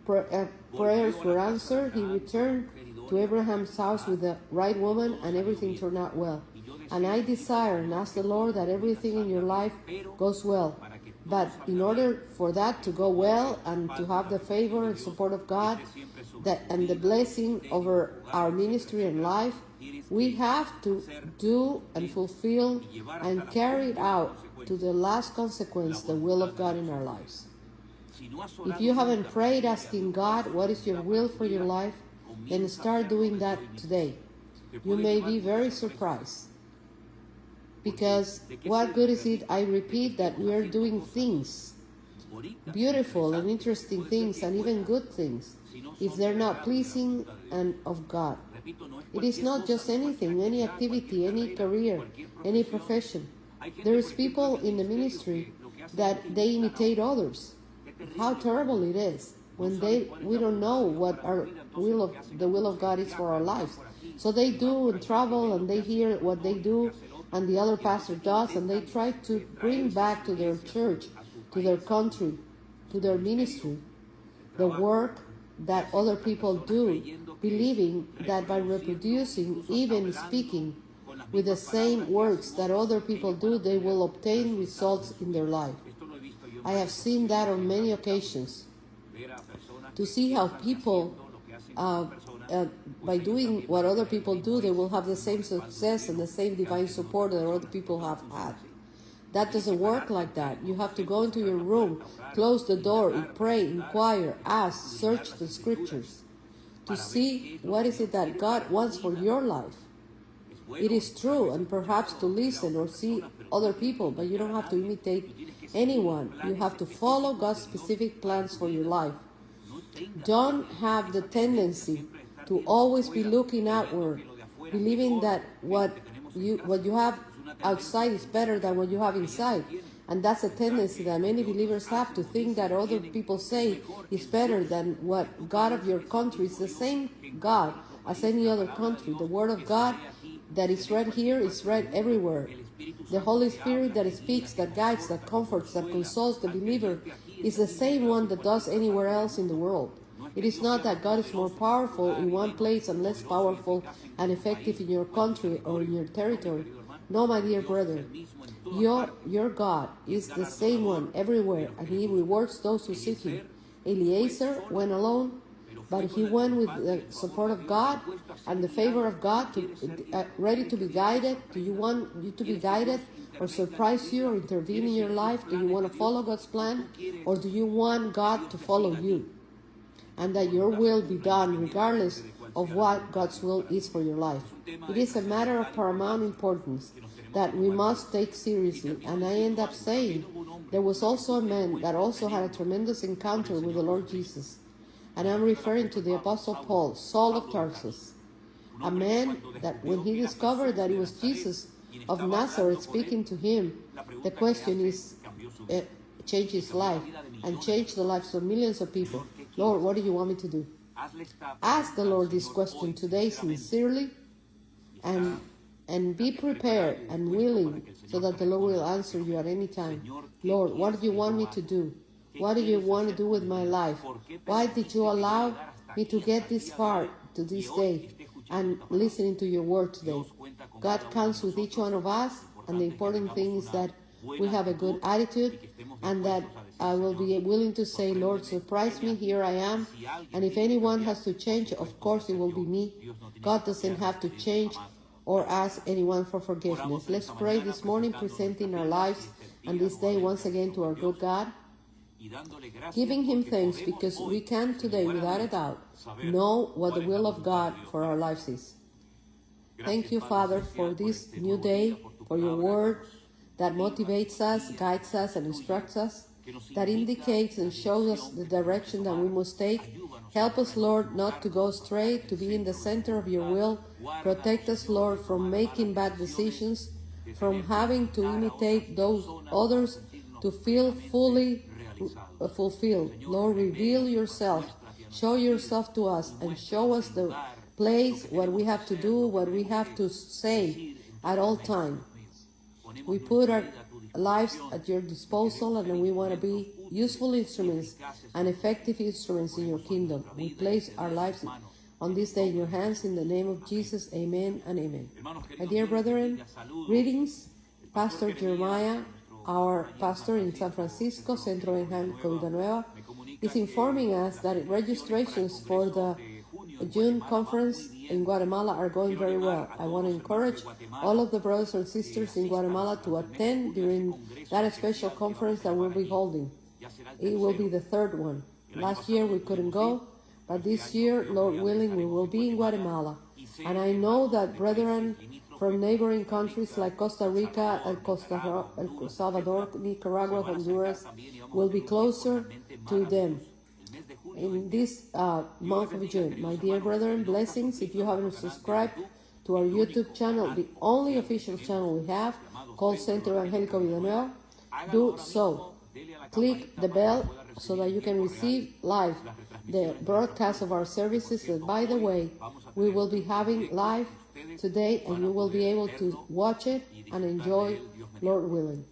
prayers were answered. He returned to Abraham's house with the right woman, and everything turned out well. And I desire and ask the Lord that everything in your life goes well. But in order for that to go well and to have the favor and support of God and the blessing over our ministry and life, we have to do and fulfill and carry it out to the last consequence the will of God in our lives. If you haven't prayed asking God what is your will for your life, then start doing that today. You may be very surprised. Because what good is it, I repeat, that we are doing things, beautiful and interesting things and even good things, if they're not pleasing and of God. It is not just anything, any activity, any career, any profession. There is people in the ministry that they imitate others. How terrible it is when we don't know what the will of God is for our lives. So they do and travel and they hear what they do and the other pastor does, and they try to bring back to their church, to their country, to their ministry, the work that other people do, believing that by reproducing, even speaking with the same words that other people do, they will obtain results in their life. I have seen that on many occasions. To see how people, by doing what other people do, they will have the same success and the same divine support that other people have had. That doesn't work like that. You have to go into your room, close the door, pray, inquire, ask, search the scriptures to see what is it that God wants for your life. It is true, and perhaps to listen or see other people, but you don't have to imitate anyone. You have to follow God's specific plans for your life. Don't have the tendency to always be looking outward, believing that what you have outside is better than what you have inside. And that's a tendency that many believers have, to think that other people say is better than what God of your country is the same God as any other country. The Word of God that is read here is read everywhere. The Holy Spirit that speaks, that guides, that comforts, that consoles the believer is the same one that does anywhere else in the world. It is not that God is more powerful in one place and less powerful and effective in your country or in your territory. No, my dear brother, your God is the same one everywhere, and He rewards those who seek Him. Eliezer went alone, but he went with the support of God and the favor of God, ready to be guided. Do you want you to be guided or surprise you or intervene in your life? Do you want to follow God's plan, or do you want God to follow you? And that your will be done regardless of what God's will is for your life. It is a matter of paramount importance that we must take seriously. And I end up saying, there was also a man that also had a tremendous encounter with the Lord Jesus. And I'm referring to the Apostle Paul, Saul of Tarsus. A man that when he discovered that it was Jesus of Nazareth speaking to him, the question is, change his life and change the lives of millions of people. Lord, what do you want me to do? Ask the Lord this question today sincerely, and be prepared and willing, so that the Lord will answer you at any time. Lord, what do you want me to do? What do you want to do with my life? Why did you allow me to get this far to this day and listening to your word today? God counts with each one of us, and the important thing is that we have a good attitude, and that I will be willing to say, Lord, surprise me, here I am. And if anyone has to change, of course it will be me. God doesn't have to change or ask anyone for forgiveness. Let's pray this morning, presenting our lives and this day once again to our good God, giving Him thanks because we can today, without a doubt, know what the will of God for our lives is. Thank you, Father, for this new day, for your word that motivates us, guides us, and instructs us, that indicates and shows us the direction that we must take. Help us, Lord, not to go astray, to be in the center of your will. Protect us, Lord, from making bad decisions, from having to imitate those others, to feel fully fulfilled. Lord, reveal yourself, show yourself to us, and show us the place, what we have to do, what we have to say at all times. We put our lives at your disposal, and we want to be useful instruments and effective instruments in your kingdom. We place our lives on this day in your hands, in the name of Jesus. Amen and amen. My dear brethren, greetings. Pastor Jeremiah, our pastor in San Francisco, Centro Evangélico Villanueva, is informing us that registrations for the June conference in Guatemala are going very well. I want to encourage all of the brothers and sisters in Guatemala to attend during that special conference that we'll be holding. It will be the third one. Last year we couldn't go, but this year, Lord willing, we will be in Guatemala. And I know that brethren from neighboring countries like Costa Rica, El Salvador, Nicaragua, Honduras will be closer to them in this month of June. My dear brethren, blessings. If you haven't subscribed to our YouTube channel, the only official channel we have, called Centro Evangélico Villanueva, do so. click the bell so that you can receive live the broadcast of our services. That, by the way, we will be having live today, and you will be able to watch it and enjoy, Lord willing.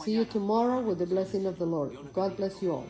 See you tomorrow with the blessing of the Lord. God bless you all.